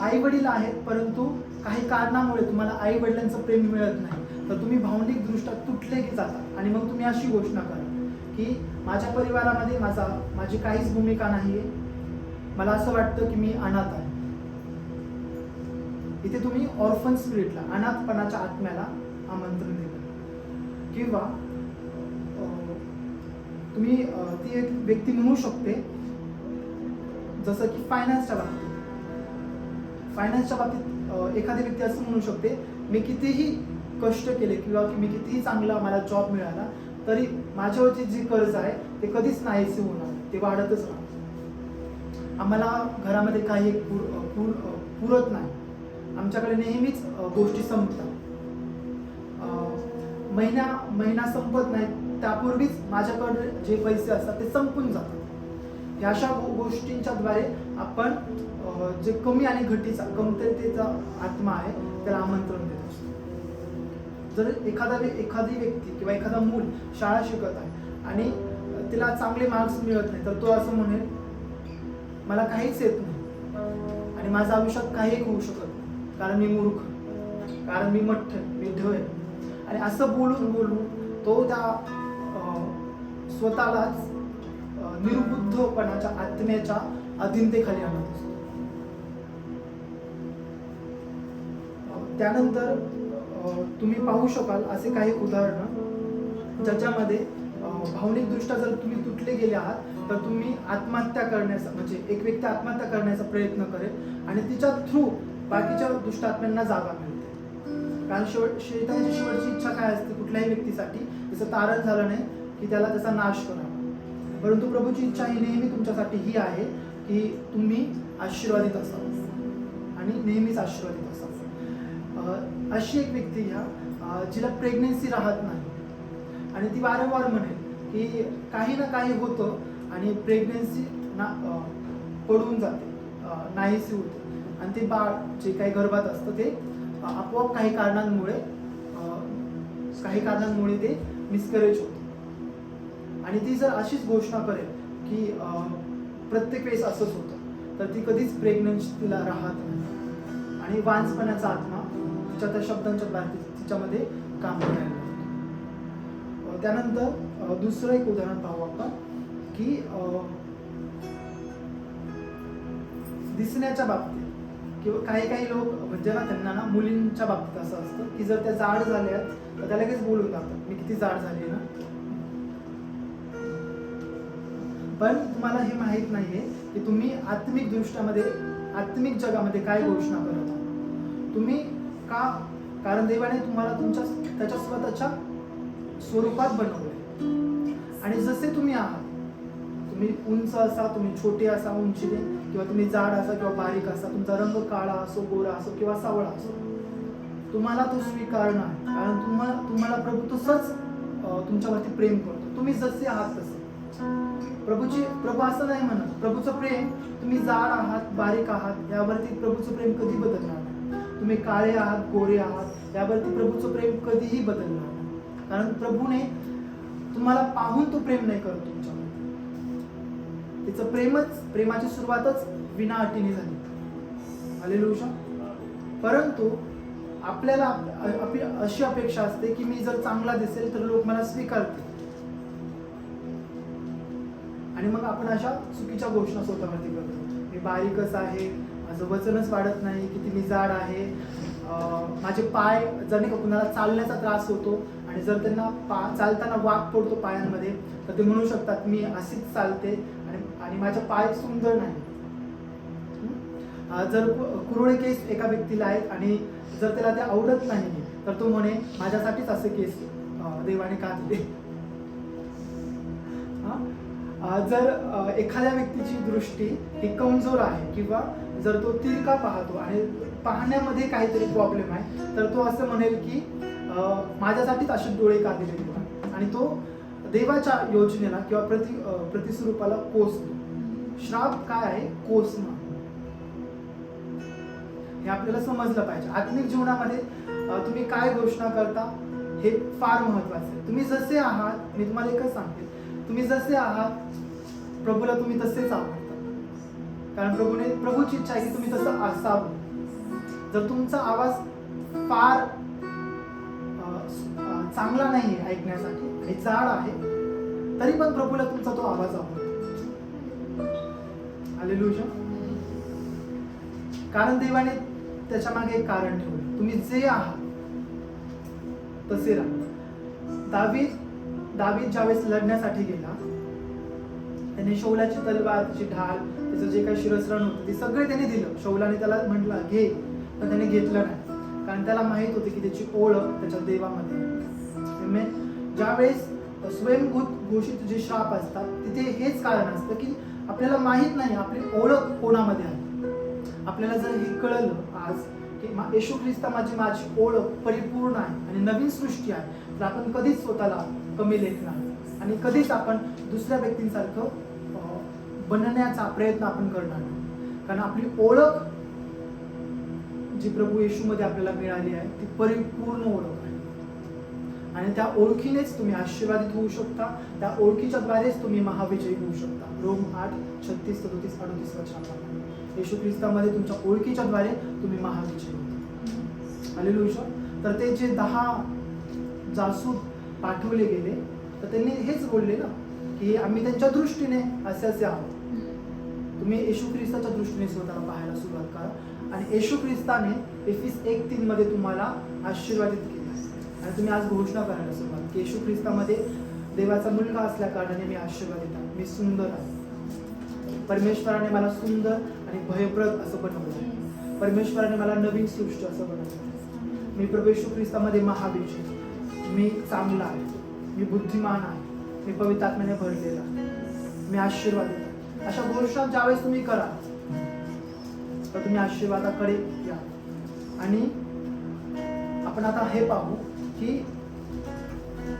आई वडील आहेत परंतु काही कारणामुळे तुम्हाला आई वडिलांचं प्रेम मिळत नाही, तर तुम्ही भावनिक दृष्ट्या तुटले की जातात आणि मग तुम्ही अशी घोषणा करा की माझ्या परिवारामध्ये माझी काहीच भूमिका नाहीये, मला असं वाटतं की मी अनाथ आहे. इथे तुम्ही ऑर्फन स्पिरिटला, अनाथपणाच्या आत्म्याला आमंत्रण दिलं. किंवा तुम्ही ती एक व्यक्ती म्हणू शकते, जसं की फायनान्सच्या बाबतीत एखादी व्यक्ती असं म्हणू शकते मी कितीही कष्ट केले किंवा मी कितीही चांगला मला जॉब मिळाला तरी माझ्यावरचे जे कर्ज आहे ते कधीच नाहीसे होणार, ते वाढतच राहणार. आम्हाला घरामध्ये काही पुरत नाही, आमच्याकडे नेहमीच गोष्टी संपतात, महिना संपत नाही त्यापूर्वीच माझ्याकडे जे पैसे असतात ते संपून जातात. ह्या अशा गोष्टींच्या द्वारे आपण जे कमी आणि कमतरतेचा आत्मा आहे त्याला आमंत्रण देत असतो. जर एखादी व्यक्ती किंवा एखादा मूल शाळा शिकत आहे आणि तिला चांगले मार्क्स मिळत नाही, तर तो असं म्हणेल मला काहीच येत नाही आणि माझ्या आयुष्यात काही होऊ शकत नाही, कारण मी मूर्ख, कारण मी मठ्ठ, मी ढ आहे. आणि असं बोलून तो त्या स्वतःलाच निरुबुद्धपणाच्या आत्म्याच्या अधीनतेखाली आणत असतो. त्यानंतर तुम्ही पाहू शकाल असे काही उदाहरण ज्याच्यामध्ये भावनिकदृष्ट्या जर तुम्ही तुटले गेले आहात तर तुम्ही आत्महत्या करण्याचा, म्हणजे एक व्यक्ती आत्महत्या करण्याचा प्रयत्न करेल आणि तिच्या थ्रू बाकीच्या दुष्टात्म्यांना जागा मिळते. कारण शैतानाची शेवटची इच्छा काय असते कुठल्याही व्यक्तीसाठी, त्याचं तारण झालं नाही की त्याला त्याचा नाश करावा. परंतु प्रभूची इच्छा ही नेहमी तुमच्यासाठी ही आहे की तुम्ही आशीर्वादित असावं आणि नेहमीच आशीर्वादित असावं. अशी एक व्यक्ती घ्या जिला प्रेग्नेन्सी राहत नाही आणि ती वारंवार म्हणेल की काही ना काही होतं आणि प्रेग्नेन्सी पडून जाते, नाहीशी होते आणि ते बाळ जे काही गर्भात असतं ते आपोआप काही कारणांमुळे ते मिसकॅरेज होतं. आणि ती जर अशीच घोषणा करेल की प्रत्येक वेळेस असंच होतं तर ती कधीच प्रेग्नन्सीला राहत नाही आणि वांझपणाचा आत्मा त्या शब्दांच्या द्वारे तिच्यामध्ये काम करायला लागतो. त्यानंतर दुसरं एक उदाहरण पाहू आपण की दिसण्याच्या बाबतीत किंवा काही लोक म्हणजे त्यांना ना मुलींच्या बाबतीत असं असतं की जर त्या जाड झाल्या तर त्या लगेच बोलून जातात मी किती जाड झाली ना. पण तुम्हाला हे माहित नाहीये की तुम्ही आत्मिक दृष्ट्यामध्ये आत्मिक जगामध्ये काय घोषणा करत आहात. तुम्ही का, कारण देवाने तुम्हाला त्याच्या स्वतःच्या स्वरूपात बनवले आणि जसे तुम्ही आहात, तुम्ही उंच असा, तुम्ही छोटे असा उंचीने, किंवा तुम्ही जाड असा किंवा बारीक असा, तुमचा रंग काळा असो, गोरा असो किंवा सावळा असो, तुम्हाला तो स्वीकारणं आहे. कारण तुम्हाला प्रभू तसंच तुमच्यावरती प्रेम करतो. तुम्ही जसे आहात तसे. प्रभू असं नाही म्हणत, प्रभूचं प्रेम तुम्ही जाड आहात, बारीक आहात यावरती प्रभूचं प्रेम कधी बदलणार नाही. तुम्ही काळे आहात, गोरे आहात यावरती प्रभूचं प्रेम कधीही बदलणार नाही. कारण प्रभूने तुम्हाला पाहून तो प्रेम नाही करत तुमच्यामध्ये. तिचं प्रेमाची सुरुवातच विना अटीने झाली. हालेलुया. परंतु आपल्याला अशी अपेक्षा असते की मी जर चांगला दिसेल तर लोक मला स्वीकारतील आणि मग आपण अशा चुकीच्या घोषणा स्वतःवरती करतो. मी बारीकच आहे, माझं वजनच वाढत नाही, किती मी जाड आहे, माझे पाय जर नाही का कुणाला चालण्याचा त्रास होतो आणि जर त्यांना चालताना वाक पडतो पायांमध्ये तर ते म्हणू शकतात मी अशीच चालते आणि माझे पाय सुंदर नाही. जर कुरळे केस एका व्यक्तीला आहेत आणि जर त्याला ते आवडत नाही तर तो म्हणे माझ्यासाठीच असे केस देवाने का दिले. जर एखाद्या व्यक्तीची दृष्टी ही कमजोर आहे किंवा जर तो तिरका पाहतो आणि पाहण्यामध्ये काहीतरी प्रॉब्लेम आहे तर तो असं म्हणेल की माझ्यासाठीच असे डोळे का दिले देवा, आणि तो देवाच्या योजनेला किंवा प्रतिस्वरूपाला कोसतो. श्राप काय आहे? कोसणं. हे आपल्याला समजलं पाहिजे. आत्मिक जीवनामध्ये तुम्ही काय घोषणा करता हे फार महत्वाचं आहे. तुम्ही जसे आहात, मी तुम्हाला एकच सांगते, तुम्ही जसे आहात प्रभूला तुम्ही तसेच आवडता. कारण प्रभूची इच्छा आहे की तुम्ही तसं असावं. जर तुमचा आवाज फार चांगला नाही आहे ऐकण्यासाठी आणि जाड आहे तरी पण प्रभूला तुमचा तो आवाज आवडतो. हालेलुया. कारण देवाने त्याच्या मागे एक कारण ठेवलं. तुम्ही जे आहात तसे राहा. दावीद ज्यावेळेस लढण्यासाठी गेला त्याने शौलाची तलवार, त्याची ढाल, त्याचं जे काही शिरस्त्राण होतं ते सगळे त्याने दिलं. शौलाने त्याला म्हटलं घे, पण त्याने घेतलं नाही. कारण त्याला माहित होते की त्याची ओळख त्याच्या देवामध्ये. ज्यावेळेस स्वयंघोषित जे श्राप असतात तिथे हेच कारण असतं की आपल्याला माहित नाही आपली ओळख कोणामध्ये आहे. आपल्याला जर हे कळलं आज की येशू ख्रिस्त माझी ओळख परिपूर्ण आहे आणि नवीन सृष्टी आहे तर आपण कधीच स्वतःला कमी लेखणार. आणि कधीच आपण दुसऱ्या व्यक्तींसारखं बनण्याचा प्रयत्न आपण करणार नाही. कारण आपली ओळख जी प्रभू येशूमध्ये आपल्याला मिळाली आहे ती परिपूर्ण ओळख आहे. आणि त्या ओळखीनेच तुम्ही आशीर्वादित होऊ शकता. त्या ओळखीच्या द्वारेच तुम्ही महाविजयी होऊ शकता. रोम 8:36, 37, 38 वचनाप्रमाणे येशू ख्रिस्तामध्ये तुमच्या ओळखीच्या द्वारे तुम्ही महाविजयी होता. हालेलुया. तर ते जे 10 जासूद पाठवले गेले तर त्यांनी हेच बोलले ना की आम्ही त्यांच्या दृष्टीने असे आहोत. तुम्ही येशू ख्रिस्ताच्या दृष्टीने स्वतःला पाहायला सुरुवात करा आणि येशू ख्रिस्ताने एफिस 1:3 मध्ये तुम्हाला आशीर्वादित केले आणि तुम्ही आज घोषणा करायला सुरुवात की येशू ख्रिस्तामध्ये देवाचा मुलगा असल्या कारणाने मी आशीर्वादित आहे. मी सुंदर आहे. परमेश्वराने मला सुंदर आणि भयप्रद असं बनवलं आहे. परमेश्वराने मला नवीन सृष्टी असं बनवलं. मी प्रभू येशू ख्रिस्तामध्ये महाविजयी. मी चांगला आहे. मी बुद्धिमान आहे. मी पवित्र आत्म्याने भरलेला आहे. मी आशीर्वादित आहे. अशा घोषणा ज्यावेळेस तुम्ही करा तर तुम्ही आशीर्वादाकडे या. आणि आपण आता हे पाहू की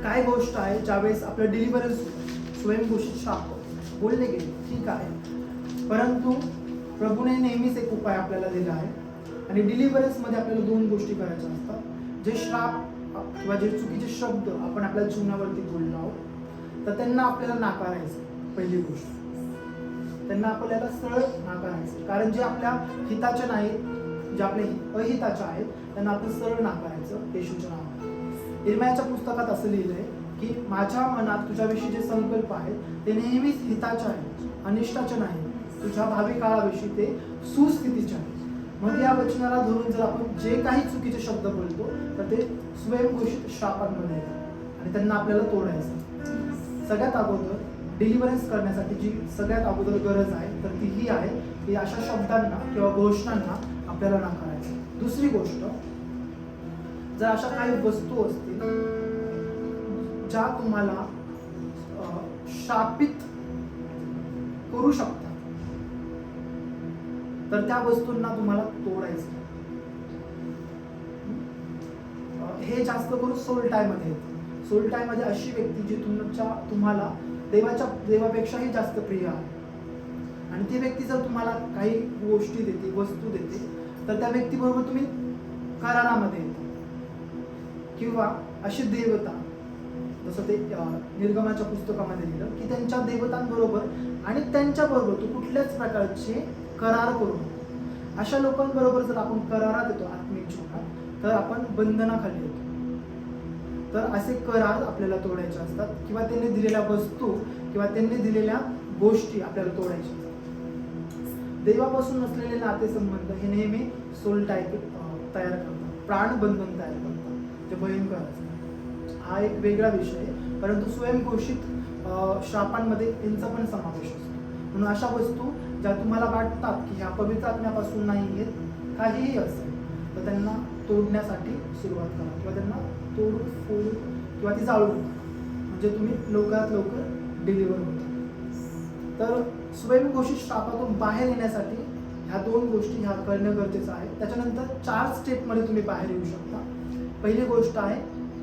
काय गोष्ट आहे ज्यावेळेस आपलं डिलिव्हरन्स स्वयंघोषित श्राप बोलले गेले ठीक आहे, परंतु प्रभूने नेहमीच एक उपाय आपल्याला दिला आहे. आणि डिलिव्हरन्स मध्ये आपल्याला 2 गोष्टी करायच्या असतात. जे श्राप किंवा जे चुकीचे शब्द आपण आपल्या जीवनावरती बोललो आहोत तर त्यांना आपल्याला नाकारायचं. पहिली गोष्ट त्यांना आपल्याला सरळ नाकारायचं. कारण जे आपल्या हिताचे नाहीत, जे आपल्या अहिताचे आहेत त्यांना आपण सरळ नाकारायचं येशूच्या नावाने. इर्मियाच्या पुस्तकात असं लिहिलंय की माझ्या मनात तुझ्याविषयी जे संकल्प आहेत ते नेहमीच हिताचे आहेत, अनिष्टाचे नाही. तुझ्या भावी काळाविषयी ते सुस्थितीचे आहेत. मग या वचनाला धरून जर आपण जे काही चुकीचे शब्द बोलतो तर ते स्वयंघोषित श्रापांमध्ये येतात आणि त्यांना आपल्याला तोडायचं. सगळ्यात अगोदर डिलिव्हरन्स करण्यासाठी जी सगळ्यात अगोदर गरज आहे तर ती ही आहे की अशा शब्दांना किंवा घोषणांना आपल्याला नाकारायचं. दुसरी गोष्ट, जर अशा काही वस्तू असतील ज्या तुम्हाला शापित करू शकतात तर त्या वस्तूंना तुम्हाला तोडायचं. हे जास्त करून सोलटायमध्ये येतं. सोलटायमध्ये अशी व्यक्ती जी तुम्हाला देवापेक्षाही जास्त प्रिय आहे आणि ती व्यक्ती जर तुम्हाला काही गोष्टी देते, वस्तू देते तर त्या व्यक्तीबरोबर तुम्ही करारामध्ये येता. किंवा अशी देवता, जसं ते निर्गमाच्या पुस्तकामध्ये लिहिलं की त्यांच्या देवतांबरोबर आणि त्यांच्याबरोबर तू कुठल्याच प्रकारचे करार करू नको. अशा लोकांबरोबर जर आपण करारात येतो आत्मिक जीवनात तर आपण बंधनाखाली येतो. तर असे करार आपल्याला तोडायचे असतात किंवा त्यांनी दिलेल्या वस्तू किंवा त्यांनी दिलेल्या गोष्टी आपल्याला तोडायच्या असतात. देवापासून नसलेले नातेसंबंध हे नेहमी सोल टाईप तयार करतात, प्राणबंधन तयार करतात, जे भयंकर असतात. हा एक वेगळा विषय आहे, परंतु स्वयंघोषित श्रापांमध्ये यांचा पण समावेश असतो. म्हणून अशा वस्तू ज्या तुम्हाला वाटतात की ह्या पवित्र आत्म्यापासून नाही आहेत, काहीही असेल तर त्यांना तोडण्यासाठी सुरुवात करा किंवा त्यांना तोडून फोडून किंवा ती जाळून म्हणजे तुम्ही लवकरात लवकर डिलिव्हर होता. तर स्वयंघोषित श्रापातून बाहेर येण्यासाठी ह्या 2 गोष्टी ह्या करणं गरजेचं आहे. त्याच्यानंतर 4 स्टेपमध्ये तुम्ही बाहेर येऊ शकता. पहिली गोष्ट आहे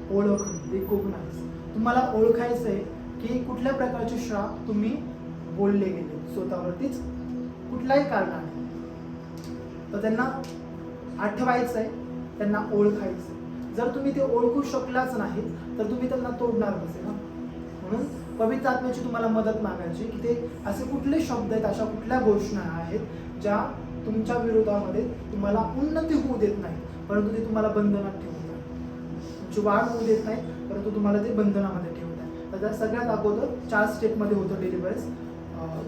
ओळखणं, रिकॉग्नाइज. तुम्हाला ओळखायचं आहे की कुठल्या प्रकारचे श्राप तुम्ही बोलले गेले स्वतःवरतीच कुठल्याही कारणाने. तर त्यांना आठवायचं आहे, त्यांना ओळखायचं. जर तुम्ही ते ओळखू शकलाच नाही तर तुम्ही त्यांना तोडणार कसे ना. म्हणून पवित्र आत्म्याची तुम्हाला मदत मागायची की ते असे कुठले शब्द आहेत, अशा कुठल्या घोषणा आहेत ज्या तुमच्या विरोधामध्ये तुम्हाला उन्नती होऊ देत नाही परंतु ते तुम्हाला बंधनात ठेवतात. तुमची वाढ होऊ देत नाही परंतु तुम्हाला ते बंधनामध्ये ठेवतात. तर त्या सगळ्यात अगोदर 4 स्टेपमध्ये होतं डिलिव्हरन्स.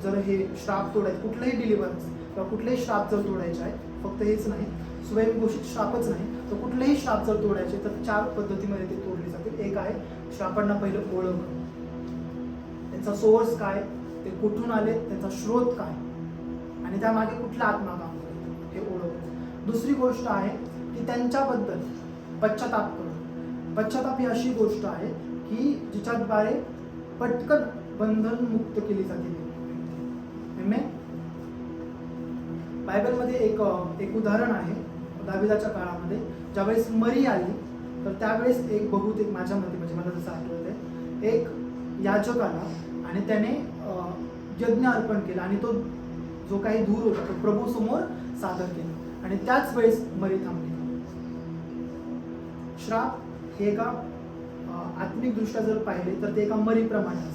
जर हे श्राप तोडायचे, कुठलंही डिलिव्हरन्स किंवा कुठलेही श्राप जर तोडायचे आहे, फक्त हेच नाही स्वयंघोषित श्रापच नाही तर कुठलेही श्राप जर तोडायचे तर 4 पद्धतीमध्ये ते तोडले जातील. एक आहे श्रापांना पहिलं ओळख, त्यांचा सोर्स काय, ते कुठून आले, त्यांचा स्रोत काय आणि त्यामागे कुठला आत्मा काम करतो हे ओळख. दुसरी गोष्ट आहे की त्यांच्याबद्दल पश्चाताप करणं. पश्चाताप ही अशी गोष्ट आहे की जिच्याद्वारे पटकन बंधन मुक्त केली जाते. बायबलमध्ये एक उदाहरण आहे. दाविदाच्या काळामध्ये ज्यावेळेस मरी आली तर त्यावेळेस एक बहुतेक माझ्या मते म्हणजे मला जसं आठवत आहे एक याजकाला आणि त्याने यज्ञ अर्पण केला आणि तो जो काही धूर होता तो प्रभू समोर सादर केला आणि त्याच वेळेस मरी थांबली. श्राप हे एका आत्मिक दृष्ट्या जर पाहिले तर ते एका मरीप्रमाणे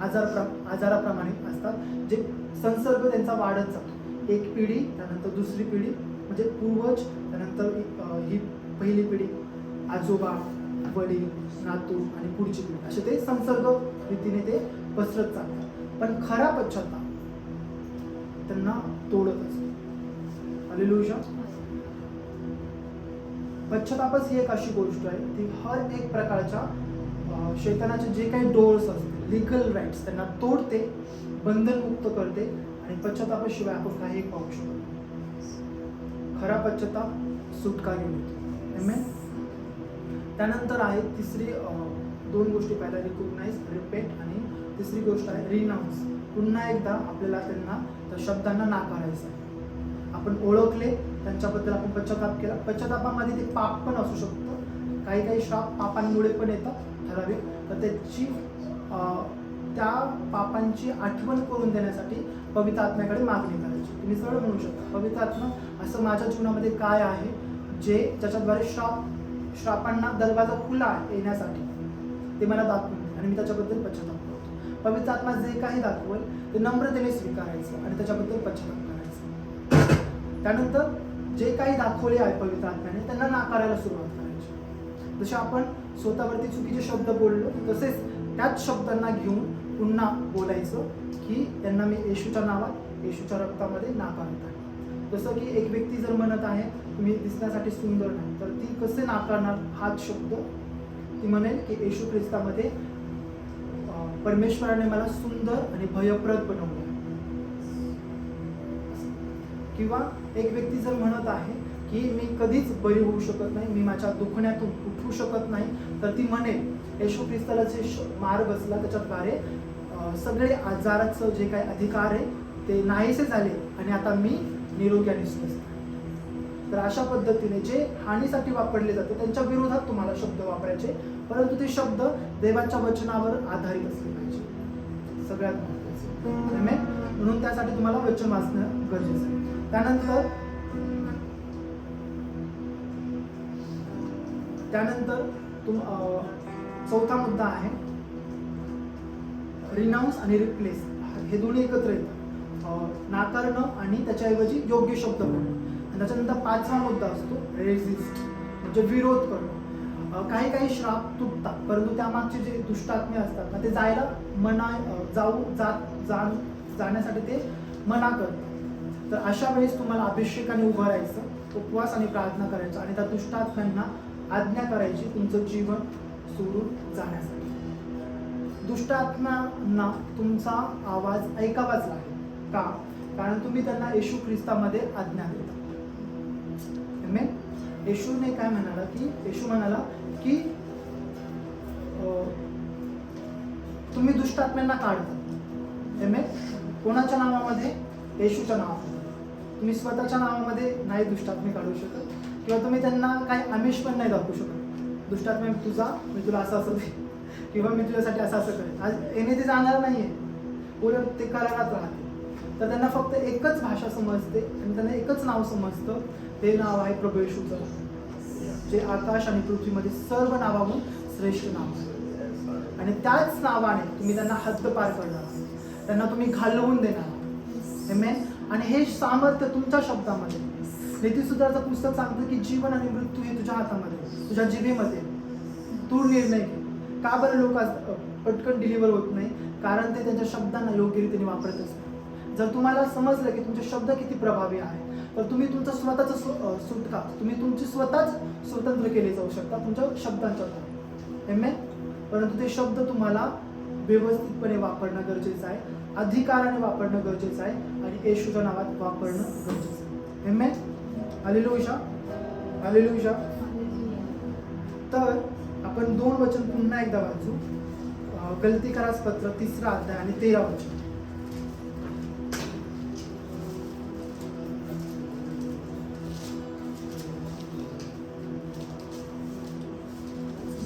असतात, आजाराप्रमाणे असतात, जे संसर्ग त्यांचा वाढत जातो. एक पिढी त्यानंतर दुसरी पिढी म्हणजे पूर्वज, त्यानंतर ही पहिली पिढी, आजोबा, वडील, नातू आणि पुढची पिढी, असे ते संसर्ग रीतीने ते पसरत चालतात. पण खरा पश्चाताप त्यांना तोडत असतो. हालेलुया. पश्चातापच ही एक अशी गोष्ट आहे ती हर एक प्रकारच्या शैतानाचे जे काही डोर्स असतील, लिगल राईट्स, त्यांना तोडते, बंधनमुक्त करते आणि पश्चातापाशिवाय आपण काही पाहू शकतो. खरा पश्चाताप सुटका घेऊन येतो. आमेन. त्यानंतर आहे तिसरी दोन गोष्टी पाहिल्या, रिकॉग्नाइज, रिपेट, आणि तिसरी गोष्ट आहे रिनाउन्स. पुन्हा एकदा आपल्याला त्यांना त्या शब्दांना नाकारायचं आहे. आपण ओळखले, त्यांच्याबद्दल आपण पश्चाताप केला. पश्चातापामध्ये ते पाप पण असू शकतं, काही काही श्राप पापांमुळे पण येतात ठराविक, तर त्याची त्या पापांची आठवण करून देण्यासाठी पवित्र आत्म्याकडे मागणी करायची. तुम्ही सरळ म्हणू शकता, पवित्र आत्मा असं माझ्या जीवनामध्ये काय आहे जे ज्याच्याद्वारे श्रापांना दरवाजा खुला आहे येण्यासाठी, ते मला दाखवून आणि मी त्याच्याबद्दल पश्चाताप करतो. पवित्र आत्मा जे काही दाखवेल ते नम्रतेने स्वीकारायचं आणि त्याच्याबद्दल पश्चाताप करायचं. त्यानंतर जे काही दाखवले आहे पवित्र आत्म्याने त्यांना नाकारायला सुरुवात करायची. जसे आपण स्वतःवरती चुकीचे शब्द बोललो तसेच त्याच शब्दांना घेऊन पुन्हा बोलायचं की त्यांना मी येशूच्या नावात, येशूच्या रक्तामध्ये नाकारत आहे. जसं की एक व्यक्ती जर म्हणत आहे तुम्ही दिसण्यासाठी सुंदर नाही, तर ती कसे नाकारणार हाच शब्द? ती म्हणेल की येशू ख्रिस्तामध्ये परमेश्वराने मला सुंदर आणि भयप्रद बनवलं. किंवा एक व्यक्ती जर म्हणत आहे की मी कधीच बरी होऊ शकत नाही, मी माझ्या दुखण्यातून उठू शकत नाही, तर ती म्हणेल येशू ख्रिस्ताला जे मार बसला त्याच्याद्वारे सगळे आजाराचं जे काही अधिकार आहे ते नाहीसे झाले आणि आता मी निरोगी आणि स्वस्थ. तर अशा पद्धतीने जे हानीसाठी वापरले जाते त्यांच्या विरोधात तुम्हाला शब्द वापरायचे, परंतु ते शब्द देवाच्या वचनावर आधारित असले पाहिजे. सगळ्यात महत्त्वाचं. म्हणून त्यासाठी तुम्हाला वचन वाचणं गरजेचं आहे. त्यानंतर चौथा मुद्दा आहे रिनाउन्स आणि रिप्लेस. हे दोन्ही एकत्र येतात, नाकारणं आणि त्याच्याऐवजी योग्य शब्द बोलणं. आणि त्याच्यानंतर पाचवा मुद्दा असतो रेझिस्ट, म्हणजे विरोध करणं. काही काही श्राप तुटतात, परंतु त्यामागचे जे दुष्टात्मे असतात ना ते जाण्यासाठी ते मना करतात. तर अशा वेळेस तुम्हाला अभिषेकाने उभं राहायचं, उपवास आणि प्रार्थना करायचं आणि त्या दुष्टात्म्यांना आज्ञा करायची तुमचं जीवन सोडून जाण्यासाठी. दुष्टात्म्यांना तुमचा आवाज ऐकावाच लागेल. का? कारण तुम्ही त्यांना येशू ख्रिस्तामध्ये आज्ञा देता. येशूने काय म्हणाला की येशू म्हणाला की तुम्ही दुष्टात्म्यांना काढता. कोणाच्या नावामध्ये? येशूच्या नावामध्ये. तुम्ही स्वतःच्या नावामध्ये नाही दुष्टात्मे काढू शकत, किंवा तुम्ही त्यांना काही आमिष पण नाही दाखवू शकत. दुष्टात्मे तुझा, मी तुला असं दे, किंवा मी तुझ्यासाठी असं करेन. आज येणे ते जाणार नाहीये, उलट ते करायलाच राहते. तर त्यांना फक्त एकच भाषा समजते आणि त्यांना एकच नाव समजतं, ते नाव आहे प्रभू येशूचं, जे आकाश आणि पृथ्वीमध्ये सर्व नावाहून श्रेष्ठ नाव आहे. आणि त्याच नावाने तुम्ही त्यांना हद्दपार करणार, त्यांना तुम्ही घालवून देणार. आणि हे सामर्थ्य तुमच्या शब्दामध्ये. नीतिसूत्राचं पुस्तक सांगतं की जीवन आणि मृत्यू हे तुझ्या हातामध्ये, तुझ्या जिभेमध्ये. तू निर्णय घे. का बरं लोक पटकन डिलिव्हर होत नाही? कारण ते त्यांच्या शब्दांना योग्य रीतीने वापरतच नाही. जर तुम्हाला समजलं की तुमचे शब्द किती प्रभावी आहे, तर तुम्ही तुमचं स्वतःचं सुटका, तुम्ही तुमची स्वतःच स्वतंत्र केले जाऊ शकता तुमच्या शब्दांच्या द्वारे. परंतु ते शब्द तुम्हाला व्यवस्थितपणे वापरणं गरजेचं आहे, अधिकाराने वापरणं गरजेचं आहे आणि येशूच्या नावात वापरणं गरजेचं आहे. Hallelujah, hallelujah. तर आपण दोन वचन पुन्हा एकदा वाचू. गलतीकारास पत्र 3 अध्याय आणि 13 वचन.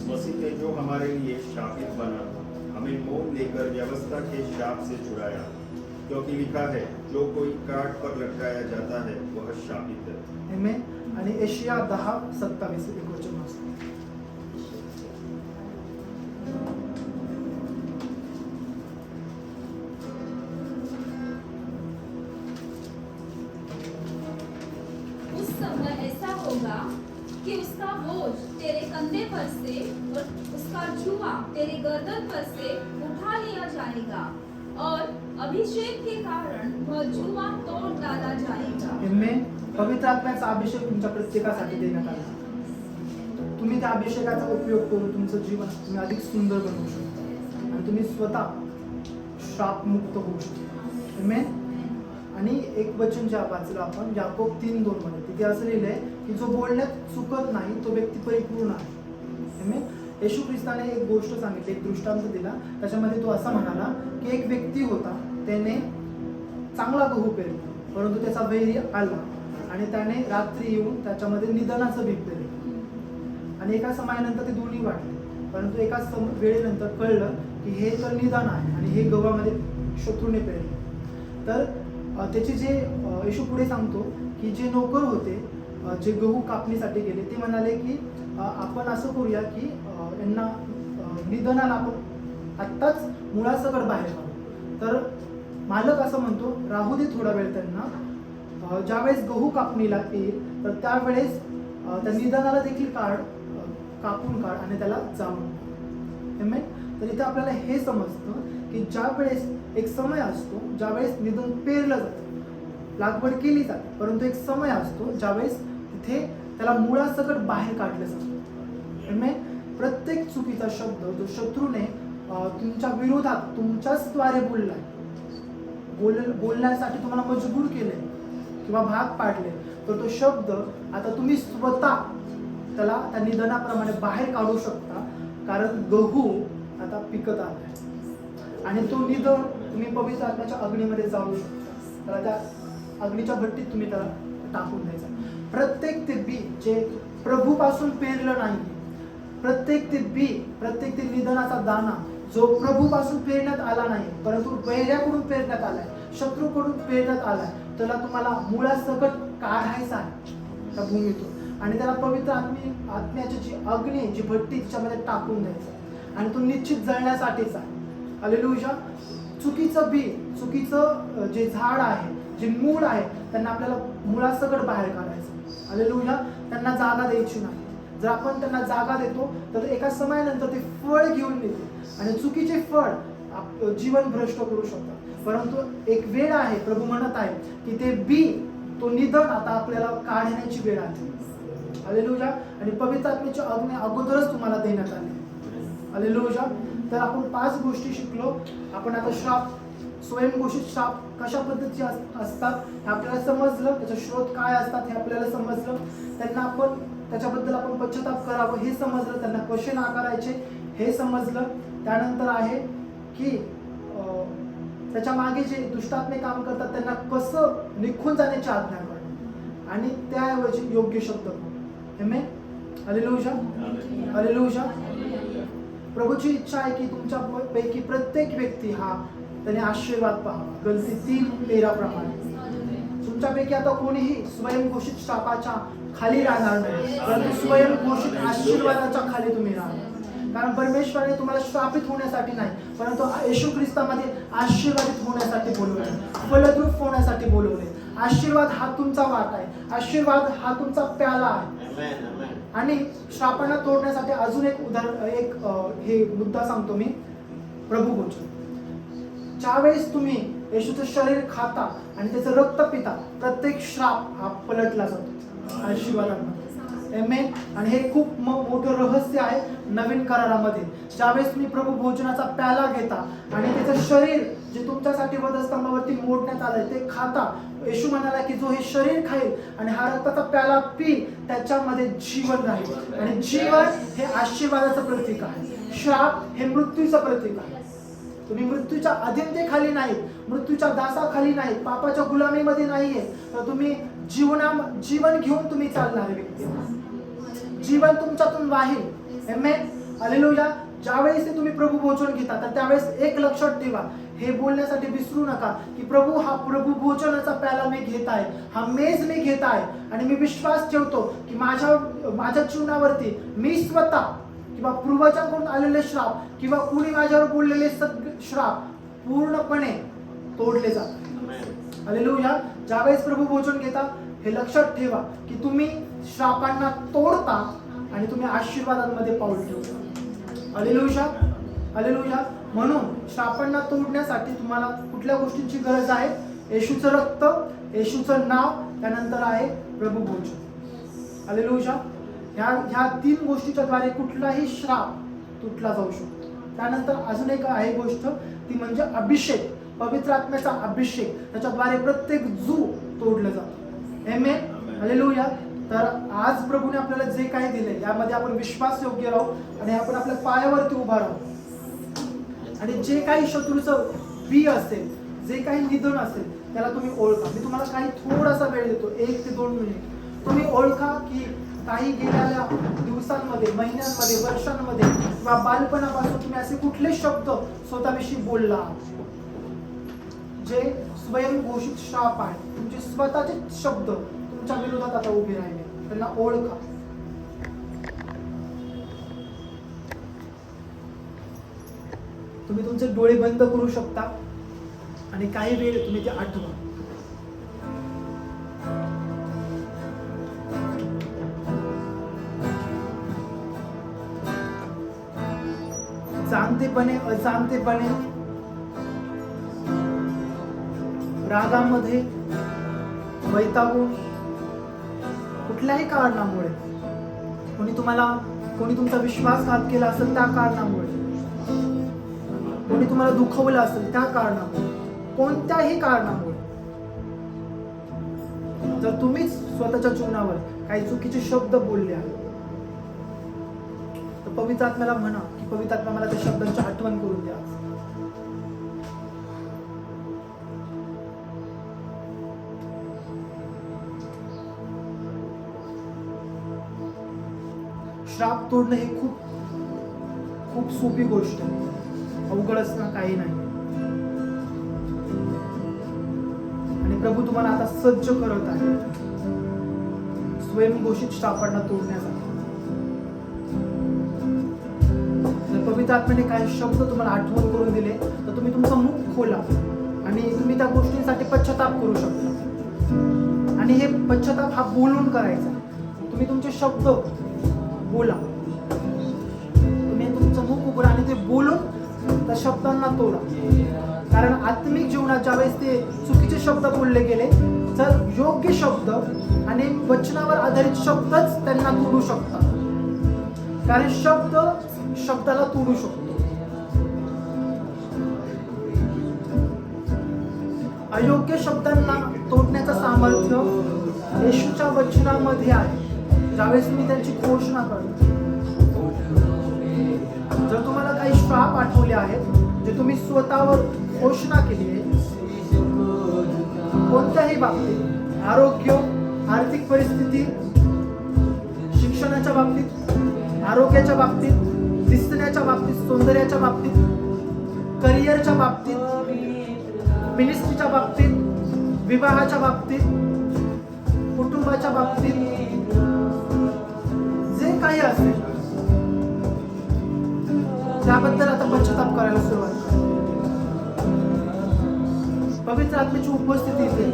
मसीह ने जो हमारे लिए शापित बना हमें मोल लेकर व्यवस्था के शाप से छुड़ाया, क्योंकि लिखा है, जो कोई काट पर लटकाया जाता है वह शापित है। आमेन. आणि यशाया 10:27 एक वचन वाचतो. उस समय ऐसा होगा कि उसका बोझ तेरे कंधे पर से और उसका जुआ तेरे गर्दन पर से उठा लिया जाएगा और अभिषेक के कारण वह जुआ तोड़ डाला जाएगा. आमेन. पवित्र आत्म्याचा अभिषेक तुमच्या प्रत्येकासाठी देण्यात आला. तुम्ही त्या अभिषेकाचा उपयोग करून तुमचं जीवन तुम्ही अधिक सुंदर बनवू शकता आणि तुम्ही स्वतः शापमुक्त होऊ शकता. आमेन. आणि एक वचन जे वाचलं आपण याकोब 3:2 मध्ये, तिथे असं लिहिलंय की जो बोलण्यात चुकत नाही तो व्यक्ती परिपूर्ण आहे. आमेन. येशू ख्रिस्ताने एक गोष्ट सांगितली, एक दृष्टांत दिला. त्याच्यामध्ये तो असा म्हणाला की एक व्यक्ती होता, त्याने चांगला गहू पेरला, परंतु त्याचा वैरी आला आणि त्याने रात्री येऊन त्याच्यामध्ये निधनाचं बी पेरलं आणि एका समयानंतर ते दोन्ही वाटले. परंतु एका वेळेनंतर कळलं की हे तर निधन आहे आणि हे गव्हामध्ये शत्रूने पेरले. तर त्याचे जे येशू पुढे सांगतो की जे नोकर होते, जे गहू कापणीसाठी गेले, ते म्हणाले की आपण असं करूया की यांना निधनाला आपण आत्ताच मुळासकट बाहेर काढू. तर मालक असं म्हणतो, राहू दे थोडा वेळ त्यांना, ज्यावेळेस गहू कापणीला येईल तर त्यावेळेस त्या निधनाला देखील कापून काढ आणि त्याला जाळून. आमेन. तर इथे आपल्याला हे समजतं की ज्या वेळेस एक समय असतो ज्यावेळेस निधन पेरलं जातं, लागवड केली जाते, परंतु एक समय असतो ज्यावेळेस तिथे त्याला मुळासकट बाहेर काढलं जातं. आमेन. प्रत्येक चुकीचा शब्द जो शत्रूने तुमच्या विरोधात तुमच्याचद्वारे बोलण्यासाठी तुम्हाला मजबूर केले किंवा भाग पाडले, तर तो शब्द आता तुम्ही स्वतः त्याला त्या निधनाप्रमाणे बाहेर काढू शकता, कारण गहू आता पिकत आला आणि तो निधन तुम्ही पवित्र आत्म्याच्या अग्नीमध्ये जाळू शकता. त्याला त्या अग्नीच्या भट्टीत तुम्ही त्याला टाकून द्यायचा. प्रत्येक ते बी जे प्रभूपासून पेरलं नाही, प्रत्येक ते निधनाचा दाना जो प्रभूपासून पेरण्यात आला नाही, परंतु वैऱ्याकडून पेरण्यात आलाय, शत्रूकडून पेरण्यात आलाय, त्याला तुम्हाला मुळासकट काढायचा आहे त्या भूमीतून आणि त्याला पवित्र आत्म्याची जी अग्नी, जी भट्टी, तिच्यामध्ये टाकून द्यायचं आणि तो निश्चित जळण्यासाठीच आहे. हालेलुया. चुकीचं जे झाड आहे, जे मूळ आहे, त्यांना आपल्याला मुळासकट बाहेर काढायचं. हालेलुया. त्यांना जागा द्यायची नाही. जर आपण त्यांना जागा देतो तर एका समयानंतर ते फळ घेऊन येते आणि चुकीचे फळ जीवन भ्रष्ट करू शकतात. परंतु एक वेळ आहे, प्रभू म्हणत आहे की ते बी, तो निधन आता आपल्याला काढण्याची वेळ आहे. हालेलुया. आणि पवित्र आत्म्याची अग्नी अगोदरच तुम्हाला देण्यात आली. हालेलुया. तर आपण 5 गोष्टी शिकलो. आपण आता श्राप, स्वयंघोषित श्राप कशा पद्धतीचे असतात हे आपल्याला समजलं, त्याचे स्रोत काय असतात हे आपल्याला समजलं, त्याच्याबद्दल आपण पश्चाताप करावं हे समजलं, त्यांना कसे नाकारायचे हे समजलं. त्यानंतर आहे की त्याच्या मागे जे दुष्टात्मे काम करतात त्यांना कसं निघून जाण्याची आज्ञा करणं आणि त्याऐवजी योग्य शब्द बोलणं. आमेन. हालेलुया. हालेलुया. प्रभूची इच्छा आहे की तुमच्या पैकी प्रत्येक व्यक्ती हा त्याने आशीर्वाद पाहावा. गलती 3:13 प्रमाणे तुमच्यापैकी आता कोणीही स्वयंघोषित श्रापाच्या खाली राहणार नाही, परंतु स्वयंघोषित आशीर्वादाच्या खाली तुम्ही राहणार. कारण परमेश्वराने तुम्हाला श्रापित होण्यासाठी नाही, परंतु येशू ख्रिस्तामध्ये आशीर्वादित होण्यासाठी बोलवले, फलद्रूप होण्यासाठी बोलवले. आशीर्वाद हा तुमचा वाटा आहे, आशीर्वाद हा तुमचा प्याला आहे. आणि श्रापांना तोडण्यासाठी अजून एक हे मुद्दा सांगतो मी. प्रभू भोजन, ज्यावेळेस तुम्ही येशूचं शरीर खाता आणि त्याचं रक्त पिता, प्रत्येक श्राप हा पलटला जातो आशीर्वादामध्ये. आमेन. आणि हे खूप मोठं रहस्य आहे नवीन करारामध्ये. ज्यावेळेस तुम्ही प्रभू भोजनाचा प्याला घेता आणि त्याचं शरीर जे तुमच्यासाठी वधस्तंभावरती मोडण्यात आलंय ते खाता, येशू म्हणाला की जो हे शरीर खाईल आणि हा रक्ताचा प्याला पिईल त्याच्यामध्ये जीवन राहील. आणि जीवन हे आशीर्वादाचं प्रतीक आहे, श्राप हे मृत्यूचं प्रतीक आहे. तुम्ही मृत्यूच्या अधीनतेखाली नाहीत, मृत्यूच्या दासाखाली नाहीत, पापाच्या गुलामीमध्ये नाहीये, तर तुम्ही जीवन घेऊन तुम्ही चालणारे व्यक्ती. जीवन तुमच्यातून वाहील. आमेन. हालेलुया. ज्यावेळेस ते तुम्ही प्रभू भोजन घेता तर त्यावेळेस एक लक्षात ठेवा, हे बोलण्यासाठी विसरू नका की प्रभू भोजनाचा प्याला मी घेत आहे, हा मेज मी घेत आहे आणि मी विश्वास ठेवतो की माझ्या जीवनावरती मी स्वतः किंवा पूर्वजांकडून आलेले श्राप किंवा कुणी माझ्यावर बोललेले श्राप पूर्णपणे तोडले जातात. हालेलुया. ज्यावेळेस प्रभू भोजन घेता हे लक्षात ठेवा की तुम्ही श्रापांना तोडता आणि तुम्ही आशीर्वादांमध्ये पाऊल ठेवता. हालेलुया. हालेलुया. म्हणून श्रापांना तोडण्यासाठी तुम्हाला कुठल्या गोष्टींची गरज आहे? येशूचं रक्त, येशूचं नाव, त्यानंतर आहे प्रभू भोजन. हालेलुया. ह्या 3 गोष्टीच्या द्वारे कुठलाही श्राप तुटला जाऊ शकतो. त्यानंतर अजून एक आहे गोष्ट, ती म्हणजे अभिषेक, पवित्र आत्म्याचा अभिषेक, त्याच्याद्वारे प्रत्येक जू तोडलं जातं. आमेन. हालेलुया. तर आज प्रभूने आपल्याला जे काही दिले यामध्ये आपण विश्वास योग्य राहू आणि आपण आपल्या पायावरती उभा राहू आणि जे काही शत्रूचं बी असेल, जे काही निधन असेल त्याला तुम्ही ओळखा. मी तुम्हाला काही थोडासा वेळ देतो, 1 ते 2 मिनिट. तुम्ही ओळखा की काही गेलेल्या दिवसांमध्ये, महिन्यांमध्ये, वर्षांमध्ये किंवा बालपणापासून तुम्ही असे कुठले शब्द स्वतःविषयी बोलला जे स्वयंघोषित श्राप आहे, तुमचे स्वतःचे शब्द तुमच्या विरोधात आता उभे राहिले, त्यांना ओळखा. तुम्ही तुमचे डोळे बंद करू शकता आणि काही वेळ तुम्ही ते आठवा. जाणतेपणे अजाणतेपणे रागामध्ये वैतागून कुठल्याही कारणामुळे कोणी तुमचा विश्वासघात केला असेल त्या कारणामुळे, कोणी तुम्हाला दुखवलं असेल त्या कारणामुळे, कोणत्याही कारणामुळे जर तुम्हीच स्वतःच्या जीवनावर काही चुकीचे शब्द बोलले आहेत तर पवित्र आत्म्याला म्हणा की पवित्र आत्मा मला त्या शब्दांची आठवण करून द्या. श्राप तोडणं ही खूप सोपी गोष्ट आहे, अवघड असणं काही नाही. आणि प्रभू तुम्हाला आता सज्ज करत आहे स्वयंघोषित श्रापांना तोडण्यासाठी. जर पवित्र आत्म्याने काही शब्द तुम्हाला आठवण करून दिले तर तुम्ही तुमचं मुख खोला आणि तुम्ही त्या गोष्टींसाठी पश्चाताप करू शकता. आणि हे पश्चाताप हा बोलून करायचा. तुम्ही तुमचे शब्द बोला, तुम्ही तुमचं मुख उघडा आणि ते बोलून त्या शब्दांना तोडा. कारण आत्मिक जीवनात ज्यावेळेस ते चुकीचे शब्द बोलले गेले तर योग्य शब्द आणि वचनावर आधारित शब्दच त्यांना तोडू शकतात. कारण शब्द शब्दाला तोडू शकतो. अयोग्य शब्दांना तोडण्याचं सामर्थ्य येशूच्या वचनामध्ये आहे. ज्यावेळेस तुम्ही त्यांची घोषणा करता, जर तुम्हाला काही श्राप आठवले आहेत जे तुम्ही स्वतःवर घोषणा केली आहे, कोणत्याही बाबतीत, आरोग्य, आर्थिक परिस्थिती, शिक्षणाच्या बाबतीत, आरोग्याच्या बाबतीत, दिसण्याच्या बाबतीत, सौंदर्याच्या बाबतीत, करिअरच्या बाबतीत, मिनिस्ट्रीच्या बाबतीत, विवाहाच्या बाबतीत, कुटुंबाच्या बाबतीत, जे काही असेल त्याबद्दल आता पश्चाताप करायला सुरुवात करा. पवित्र आत्म्याची उपस्थिती इथे.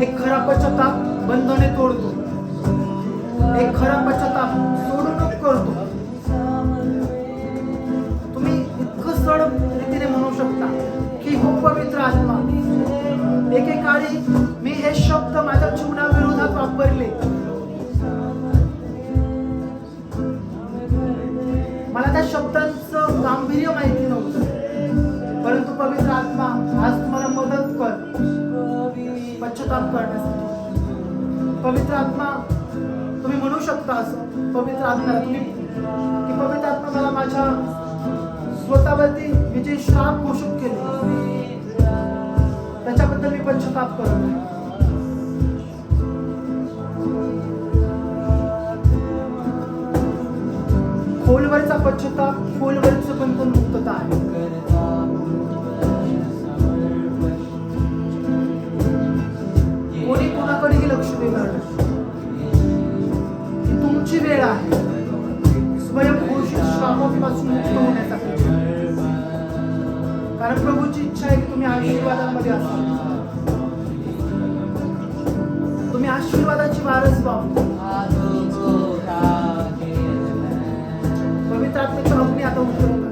एक खरा पश्चाताप बंधने तोडतो, एक खरा पश्चाताप सोडून करतो. तुम्ही इतकं सरळ रीतीने म्हणू शकता की हो पवित्र आत्मा, एकेकाळी मी हे शब्द माझ्या जीवनाविरोधात वापरले, मला त्या शब्दांचं गांभीर्य माहिती नव्हतं, परंतु पवित्र आत्मा आज तुम्हाला मदत कर पश्चाताप करण्यासाठी. पवित्र आत्मा तुम्ही म्हणू शकता असं पवित्र आत्म्याला तुम्ही की पवित्र आत्मा मला माझ्या स्वतःवरती मी जे श्राप घोषित केले त्याच्याबद्दल मी पश्चाताप करत आहे. खोलवरचा पश्चाताप, खोलवरचं बंधन मुक्तता आहे. कोणी कोणाकडेही लक्ष देणार नाही. ही तुमची वेळ आहे स्वयंघोषित श्रापापासून मुक्त होण्यासाठी. कारण प्रभूची इच्छा आहे की तुम्ही आशीर्वादांमध्ये असाल, तुम्ही आशीर्वादाची वारस व्हावी. पवित्र आत्म्याचा अग्नी आता उतरवतात.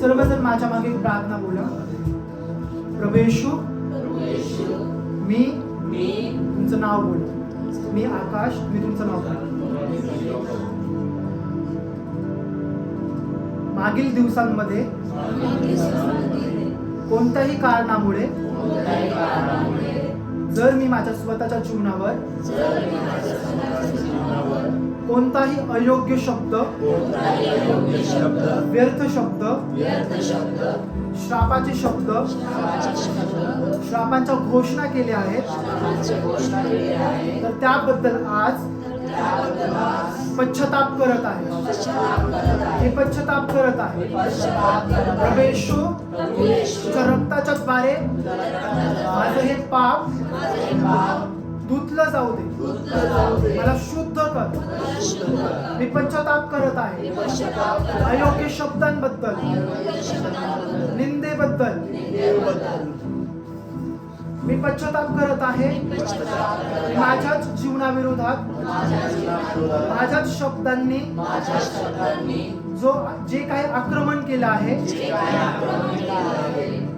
सर्वजण माझ्या मागे एक प्रार्थना बोला. प्रभू येशू, मी तुमचं नाव बोला. मी आकाश, मी तुमचं नाव बोला. मागील दिवसांमध्ये कोणत्याही कारणामुळे जर मी माझ्या स्वतःच्या जीवनावर कोणताही अयोग्य शब्द, व्यर्थ शब्द, श्रापाचे शब्द, श्रापांच्या घोषणा केल्या आहेत, तर त्याबद्दल आज पश्चाताप करत आहे. हे पश्चाताप करत आहे. प्रभू येशू, तुझ्या रक्ताच्या द्वारे माझं हे पाप धुतलं जाऊ दे. मला शुद्ध कर. मी पश्चाताप करत आहे अयोग्य शब्दांबद्दल, निंदेबद्दल. मी पश्चाताप करत आहे माझ्याच जीवनाविरोधात, माझ्याच शब्दांनी जे काही आक्रमण केलं आहे,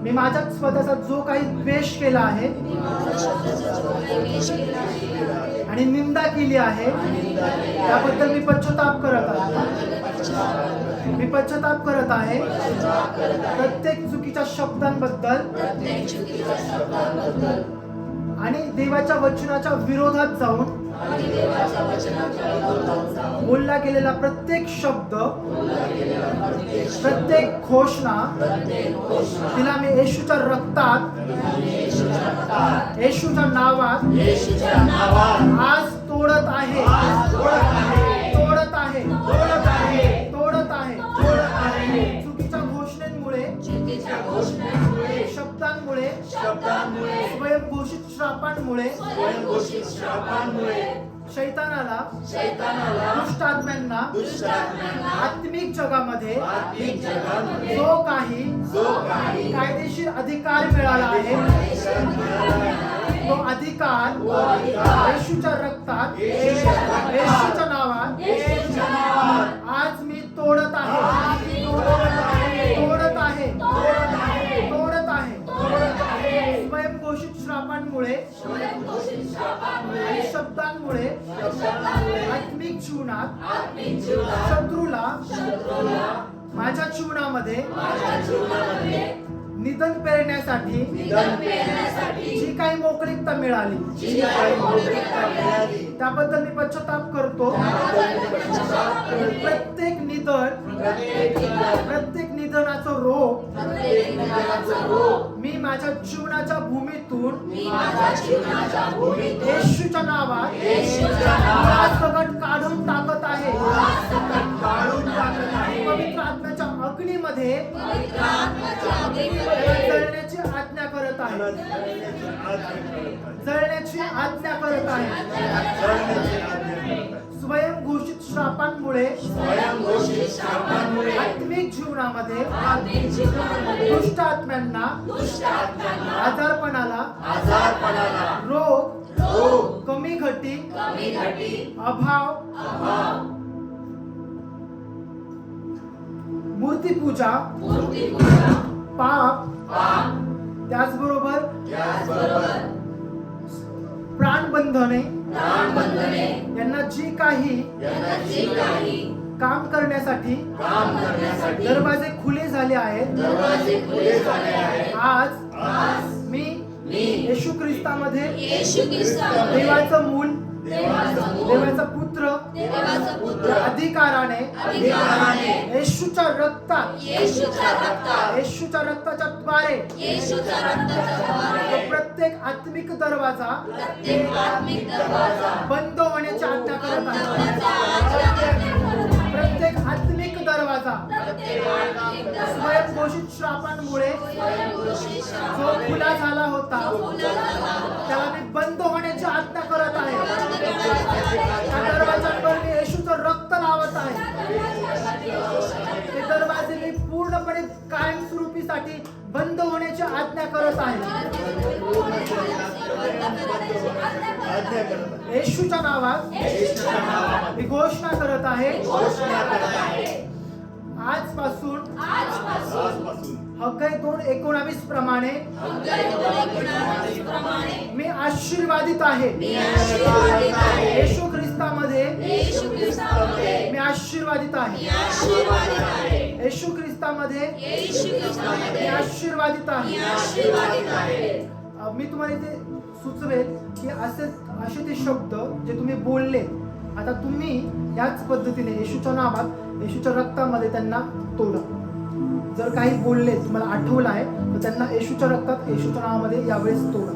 मी माझ्याच स्वतःचा जो काही द्वेष केला आहे आणि निंदा केली आहे, त्याबद्दल मी पश्चाताप करत आहे. मी पश्चाताप करत आहे प्रत्येक चुकीच्या शब्दांबद्दल आणि देवाच्या वचनाच्या विरोधात जाऊन बोलला गेलेला प्रत्येक शब्द, प्रत्येक घोषणा तिला मी येशूच्या रक्तात, येशूच्या नावात आज तोडत आहे. तोडत आहे. तोडत आहे. चुकीच्या घोषणेमुळे, शब्दांमुळे, स्वयंघोषित श्रापांमुळे शैतानाला, दुष्ट आत्म्यांना आत्मिक जगामध्ये जो काही कायदेशीर अधिकार मिळाला आहे, तो अधिकार येशूच्या रक्तात, येशूच्या नावात आज मी तोडत आहे. तोडत आहे. तोडत आहे. स्वयंघोषित श्रापांमुळे आणि शब्दांमुळे आत्मिक जीवनात शत्रूला माझ्या जीवनामध्ये निधन पेरण्यासाठी जी काही मोकळीकता मिळाली, त्याबद्दल मी पश्चाताप करतो. प्रत्येक निधनाचं रोग मी माझ्या जीवनाच्या भूमीतून येशूच्या नावात सगळं काढून टाकत आहे. पवित्र आत्म्याच्या अग्नीमध्ये जळण्याची आज्ञा करत आहे. जळण्याची आज्ञा करत आहे. स्वयंघोषित श्रापांमुळे आत्मिक जीवनामध्ये दुष्ट आत्म्यांना, आजारपणाला, रोग, कमी घटी, अभाव मूर्तिपूजा, मूर्तिपूजा, पाप, पाप, त्याचबरोबर त्याचबरोबर प्राणबंधने प्राणबंधने यांना जी काही यांना जे काही काम करण्यासाठी काम करण्यासाठी दरवाजे खुले झाले आहेत, दरवाजे खुले झाले आहेत. आज मी येशू ख्रिस्तामध्ये येशू ख्रिस्तामध्ये देवाचं मूल, देवाचं मूल, देवाचा पुत्र देवाचा पुत्र अधिकाराने येशूच्या रक्तात, येशूच्या रक्ताच्या द्वारे येशूच्या रक्ताच्या द्वारे प्रत्येक आत्मिक दरवाजा प्रत्येक आत्मिक दरवाजा बंद होण्याची आज्ञा करत आहे. प्रत्येक प्रत्येक आत्मिक दरवाजा आत्मिक दरवाजा स्वयंघोषित श्रापांमुळे जो खुला झाला होता त्याला मी बंद होण्याची आज्ञा करत आहे. त्या दरवाजांवर मी येशूचं रक्त लावत आहे. ते दरवाजे मी पूर्णपणे कायमस्वरूपीसाठी बंद होण्याची आज्ञा करत आहे. येशूच्या नावात मी घोषणा करत आहे, आजपासून हग्गाई 2:19 प्रमाणे मी आशीर्वादित आहे. येशू ख्रिस्तामध्ये मी आशीर्वादित आहे. येशू ख्रिस्तामध्ये मी आशीर्वादित आहे. मी तुम्हाला इथे सुचवेल की असे ते शब्द जे तुम्ही बोलले, आता तुम्ही याच पद्धतीने येशूच्या नावात, येशूच्या रक्तामध्ये त्यांना तोडा. जर काही बोलले तुम्हाला आठवलं आहे तर त्यांना येशूच्या रक्तात, येशूच्या नावामध्ये यावेळेस तोडा.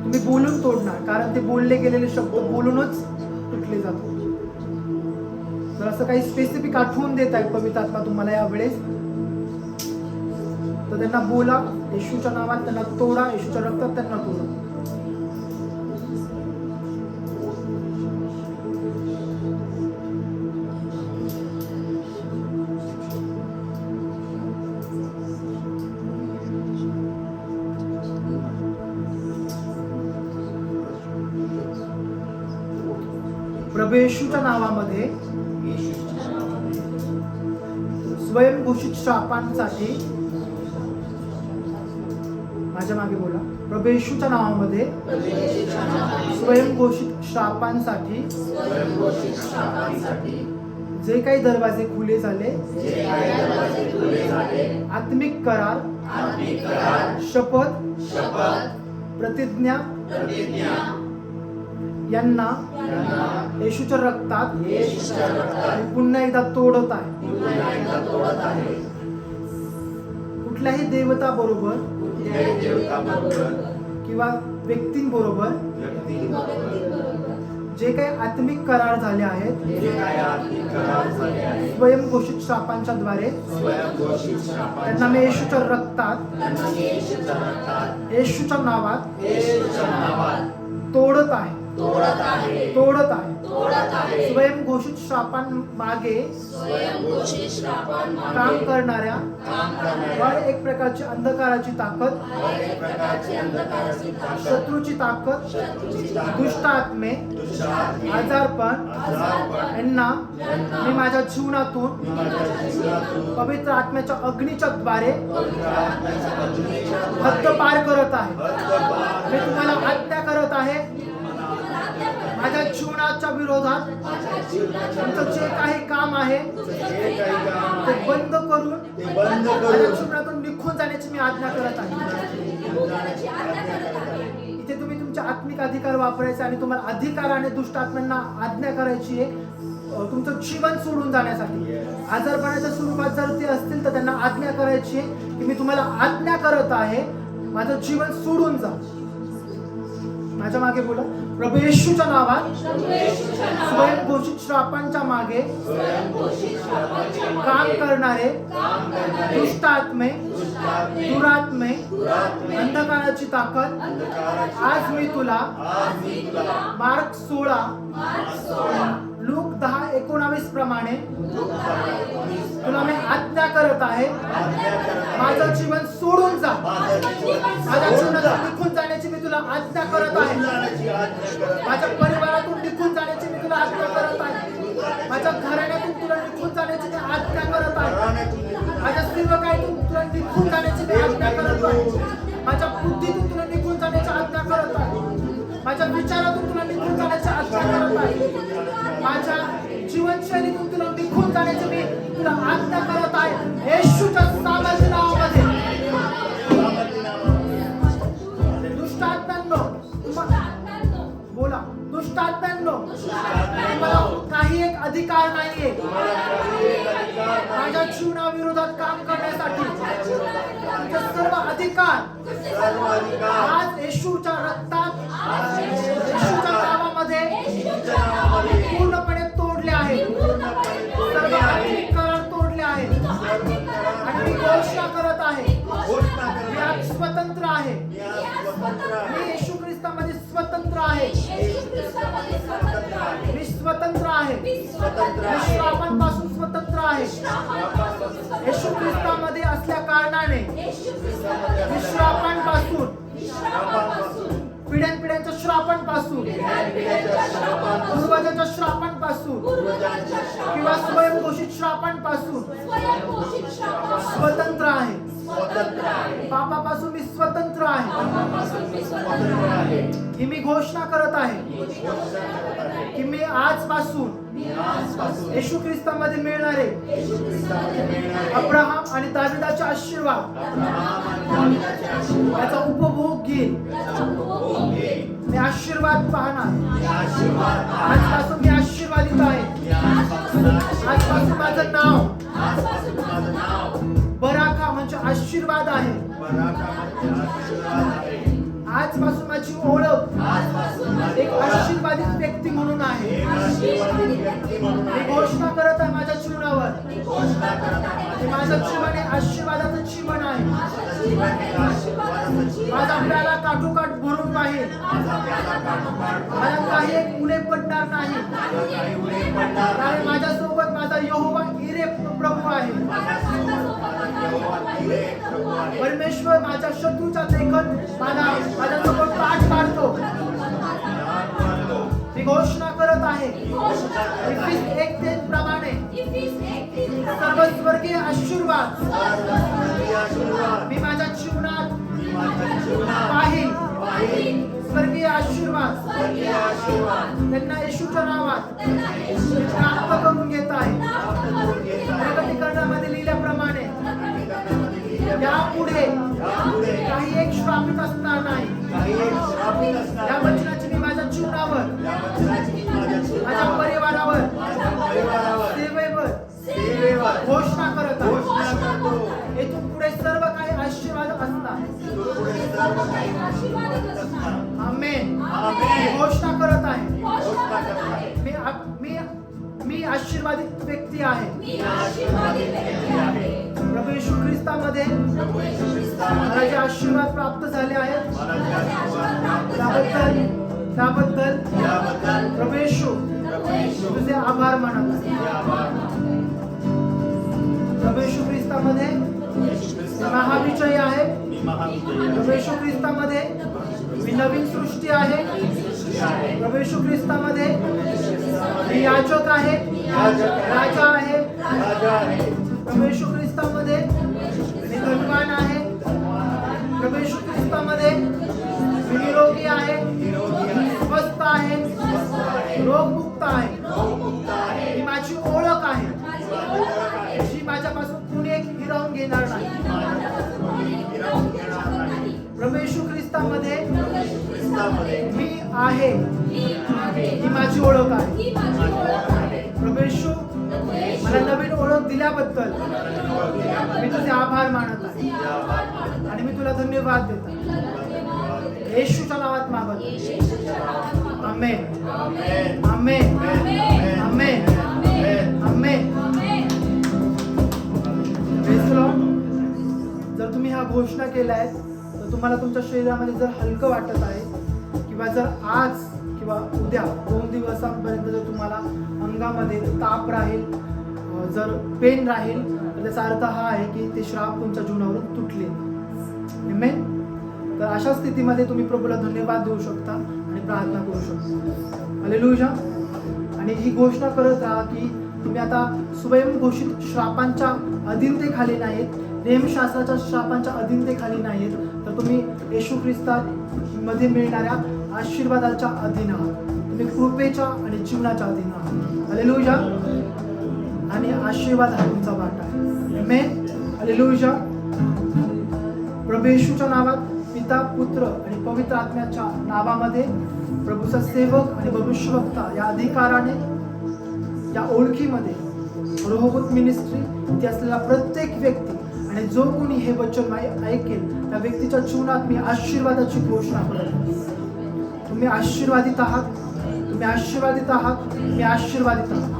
तुम्ही बोलून तोडणार, कारण ते बोलले गेलेले शब्द बोलूनच तुटले जातात. जर असं काही स्पेसिफिक आठवून देत आहे पवित्र आत्मा तुम्हाला यावेळेस, तर त्यांना बोला, येशूच्या नावात त्यांना तोडा, येशूच्या रक्तात त्यांना तोडा. प्रभू येशूच्या नावामध्ये स्वयंघोषित शापांसाठी, माझ्या मागे बोला, प्रभू येशूच्या नावामध्ये स्वयंघोषित शापांसाठी जे काही दरवाजे खुले झाले, आत्मिक करार, शपथ, प्रतिज्ञा यांना येशूच्या रक्तात मी पुन्हा एकदा तोडत आहे. कुठल्याही देवता बरोबर किंवा व्यक्तींबरोबर जे काही आत्मिक करार झाले आहेत, स्वयंघोषित शापांच्या द्वारे त्यांना मी येशूच्या रक्तात, येशूच्या नावात तोडत आहे. स्वयंघोषित शापांमागे काम करणाऱ्या व एक प्रकारची अंधकाराची ताकद, शत्रूची ताकद, दुष्ट आत्मे, आजारपण यांना मी माझ्या जीवनातून पवित्र आत्म्याच्या अग्नीच्या द्वारे हद्दपार करत आहे. मी तुम्हाला आज्ञा करत आहे, माझ्या जीवनाच्या विरोधात तुमचं जे काही काम आहे ते बंद करून माझ्या जीवनातून निघून जाण्याची मी आज्ञा करत आहे. इथे तुम्ही तुमचे आत्मिक अधिकार वापरायचे आणि तुम्हाला अधिकाराने दुष्ट आत्म्यांना आज्ञा करायची आहे तुमचं जीवन सोडून जाण्यासाठी. आजारपणाच्या स्वरूपात जर ते असतील तर त्यांना आज्ञा करायची आहे की मी तुम्हाला आज्ञा करत आहे, माझं जीवन सोडून जा. माझ्या मागे बोला, प्रभू येशूच्या नावात स्वयंघोषित श्रापांच्या मागे काम करणारे दुष्ट आत्मे, दुरात्मे, अंधकाराची ताकद, आज मी तुला मार्क 16 लूक 10:19 प्रमाणे तुला मी आज्ञा करत आहे, माझं जीवन सोडून जा. माझ्या जीवनातून निघून जाण्याची मी तुला आज्ञा करत आहे. माझ्या परिवारातून निघून जाण्याची मी तुला आज्ञा करत आहे. माझ्या घराण्यातून तुला निघून जाण्याची मी आज्ञा करत आहे. माझ्या सेवकातून तुला निघून जाण्याची मी आज्ञा करत आहे. माझ्या बुद्धीतून तुला निघून जाण्याची आज्ञा करत आहे. माझ्या विचारातून तुला निघून जाण्याची आज्ञा करत आहे. माझ्या जीवनशैलीतून तुला निघून जाण्याची मी तुला आज्ञा करत आहे. येशूच्या सामर्थ्य नावामध्ये. दुष्ट आत्म्यांनो, बोला, दुष्ट आत्म्यांनो, मला काही एक अधिकार नाहीये माझ्या जीवनाविरोधात काम करण्यासाठी. तुमचे सर्व अधिकार आज येशूच्या रक्तात, येशूच्या नावामध्ये पूर्णपणे तोडले आहेत. सर्व आर्थिक करार तोडले आहेत. आणि मी घोषणा करत आहे, मी आज स्वतंत्र आहे. मी येशू ख्रिस्तामध्ये स्वतंत्र आहे. मी स्वतंत्र आहे. मी श्रापांपासून स्वतंत्र आहे. येशू ख्रिस्तामध्ये असल्या कारणाने मी श्रापांपासून, पिढ्यानपिढ्यांच्या श्रापांपासून, पूर्वजांच्या श्रापांपासून किंवा स्वयंघोषित श्रापांपासून स्वतंत्र आहे. पापापासून मी स्वतंत्र आहे. ही मी घोषणा करत आहे की मी आजपासून येशू ख्रिस्तामध्ये मिळणारे अब्राहम आणि दाविदाचे आशीर्वाद याचा उपभोग घेईन. मी आशीर्वाद पाहणार. आजपासून मी आशीर्वादित आहे. आजपासून माझं नाव बराका म्हणजे आशीर्वाद आहे. आजपासून माझी ओळख एक आशीर्वादित व्यक्ती म्हणून आहे. मी घोषणा करत आहे माझ्या जीवनावर, माझं जीवन हे आशीर्वादाचं जीवन आहे. माझा प्याला काठोकाठ भरून पाहिजे. मला काही एक मुले पडणार नाही, कारण माझ्यासोबत माझा यहोवा इरे प्रभू आहे. परमेश्वर माझ्या शत्रूचा देखत माझ्यासोबत पाठ पाडतो. मी घोषणा करत आहे इफिस 1:3 प्रमाणे सर्व स्वर्गीय आशीर्वाद मी माझ्या जीवनात पाहिल. स्वर्गीय आशीर्वाद त्यांना येशूच्या नावात प्राप्त करून घेत आहे. प्रकटीकरणामध्ये लिहिल्याप्रमाणे यापुढे काही एक श्रापित असणार नाही. या वचनाची मी माझ्या जीवनावर, माझ्या परिवारावर, सेवेवर घोषणा करत आहे. येथून पुढे सर्व काही आशीर्वाद असतात. आमेन. घोषणा करत आहे मी आशीर्वादित व्यक्ती आहे. प्रभू येशू ख्रिस्तामध्ये मला जे आशीर्वाद प्राप्त झाले आहेत त्याबद्दल प्रभू येशू तुझे आभार मानत आहे. प्रभू येशू ख्रिस्तामध्ये महाविजयी आहे. प्रभू येशू ख्रिस्तामध्ये मी नवीन सृष्टी आहे. प्रभू येशू ख्रिस्तामध्ये मी याजक आहे, राजा आहे. प्रभू येशू ख्रिस्तामध्ये मी धनवान आहे. प्रभू येशू ख्रिस्तामध्ये मी निरोगी आहे, स्वस्थ आहे, रोगमुक्त आहे. ही माझी ओळख आहे जी माझ्यापासून कुणी एक हिरावून घेणार नाही. प्रभू येशू ख्रिस्तामध्ये मी आहे ही माझी ओळख आहे. प्रभू येशू मला नवीन ओळख दिल्याबद्दल मी तुझे आभार मानत आहे आणि मी तुला धन्यवाद देतो. येशूच्या नावात मागत. Amen. Amen. Amen. Amen. Praise the lord. जर तुम्ही ह्या घोषणा केल्या आहेत तर तुम्हाला तुमच्या शरीरामध्ये जर हलकं वाटत आहे किंवा जर आज किंवा उद्या 2 दिवसांपर्यंत जर तुम्हाला अंगामध्ये ताप राहील, जर पेन राहील, तर त्याचा अर्थ हा आहे की ते श्राप तुमच्या जीवनावरून तुटले. आमेन. तर अशा स्थितीमध्ये तुम्ही प्रभूला धन्यवाद देऊ शकता आणि प्रार्थना करू शकता. हालेलुया. आणि ही घोषणा करत राहा की तुम्ही आता स्वयंघोषित श्रापांच्या अधीनतेखाली नाहीत, नियमशास्त्राच्या श्रापांच्या अधीनतेखाली नाहीत, तर तुम्ही येशू ख्रिस्तात मध्ये मिळणाऱ्या आशीर्वादाच्या अधीन आहात. तुम्ही कृपेच्या आणि जीवनाच्या अधीन आहात. हालेलुया. आणि आशीर्वाद हा तुमचा वाटा आहे. आमेन. हालेलुया. प्रभू येशूच्या नावात, पिता, पुत्र आणि पवित्र आत्म्याच्या नावामध्ये प्रभूचा सेवक आणि भविष्यवक्ता या अधिकाराने, या ओळखीमध्ये रोहोबत मिनिस्ट्री इथे असलेला प्रत्येक व्यक्ती आणि जो कोणी हे वचन ऐकेल त्या व्यक्तीच्या जीवनात मी आशीर्वादाची घोषणा करतो. तुम्ही आशीर्वादित आहात, तुम्ही आशीर्वादित आहात, मी आशीर्वादित आहात.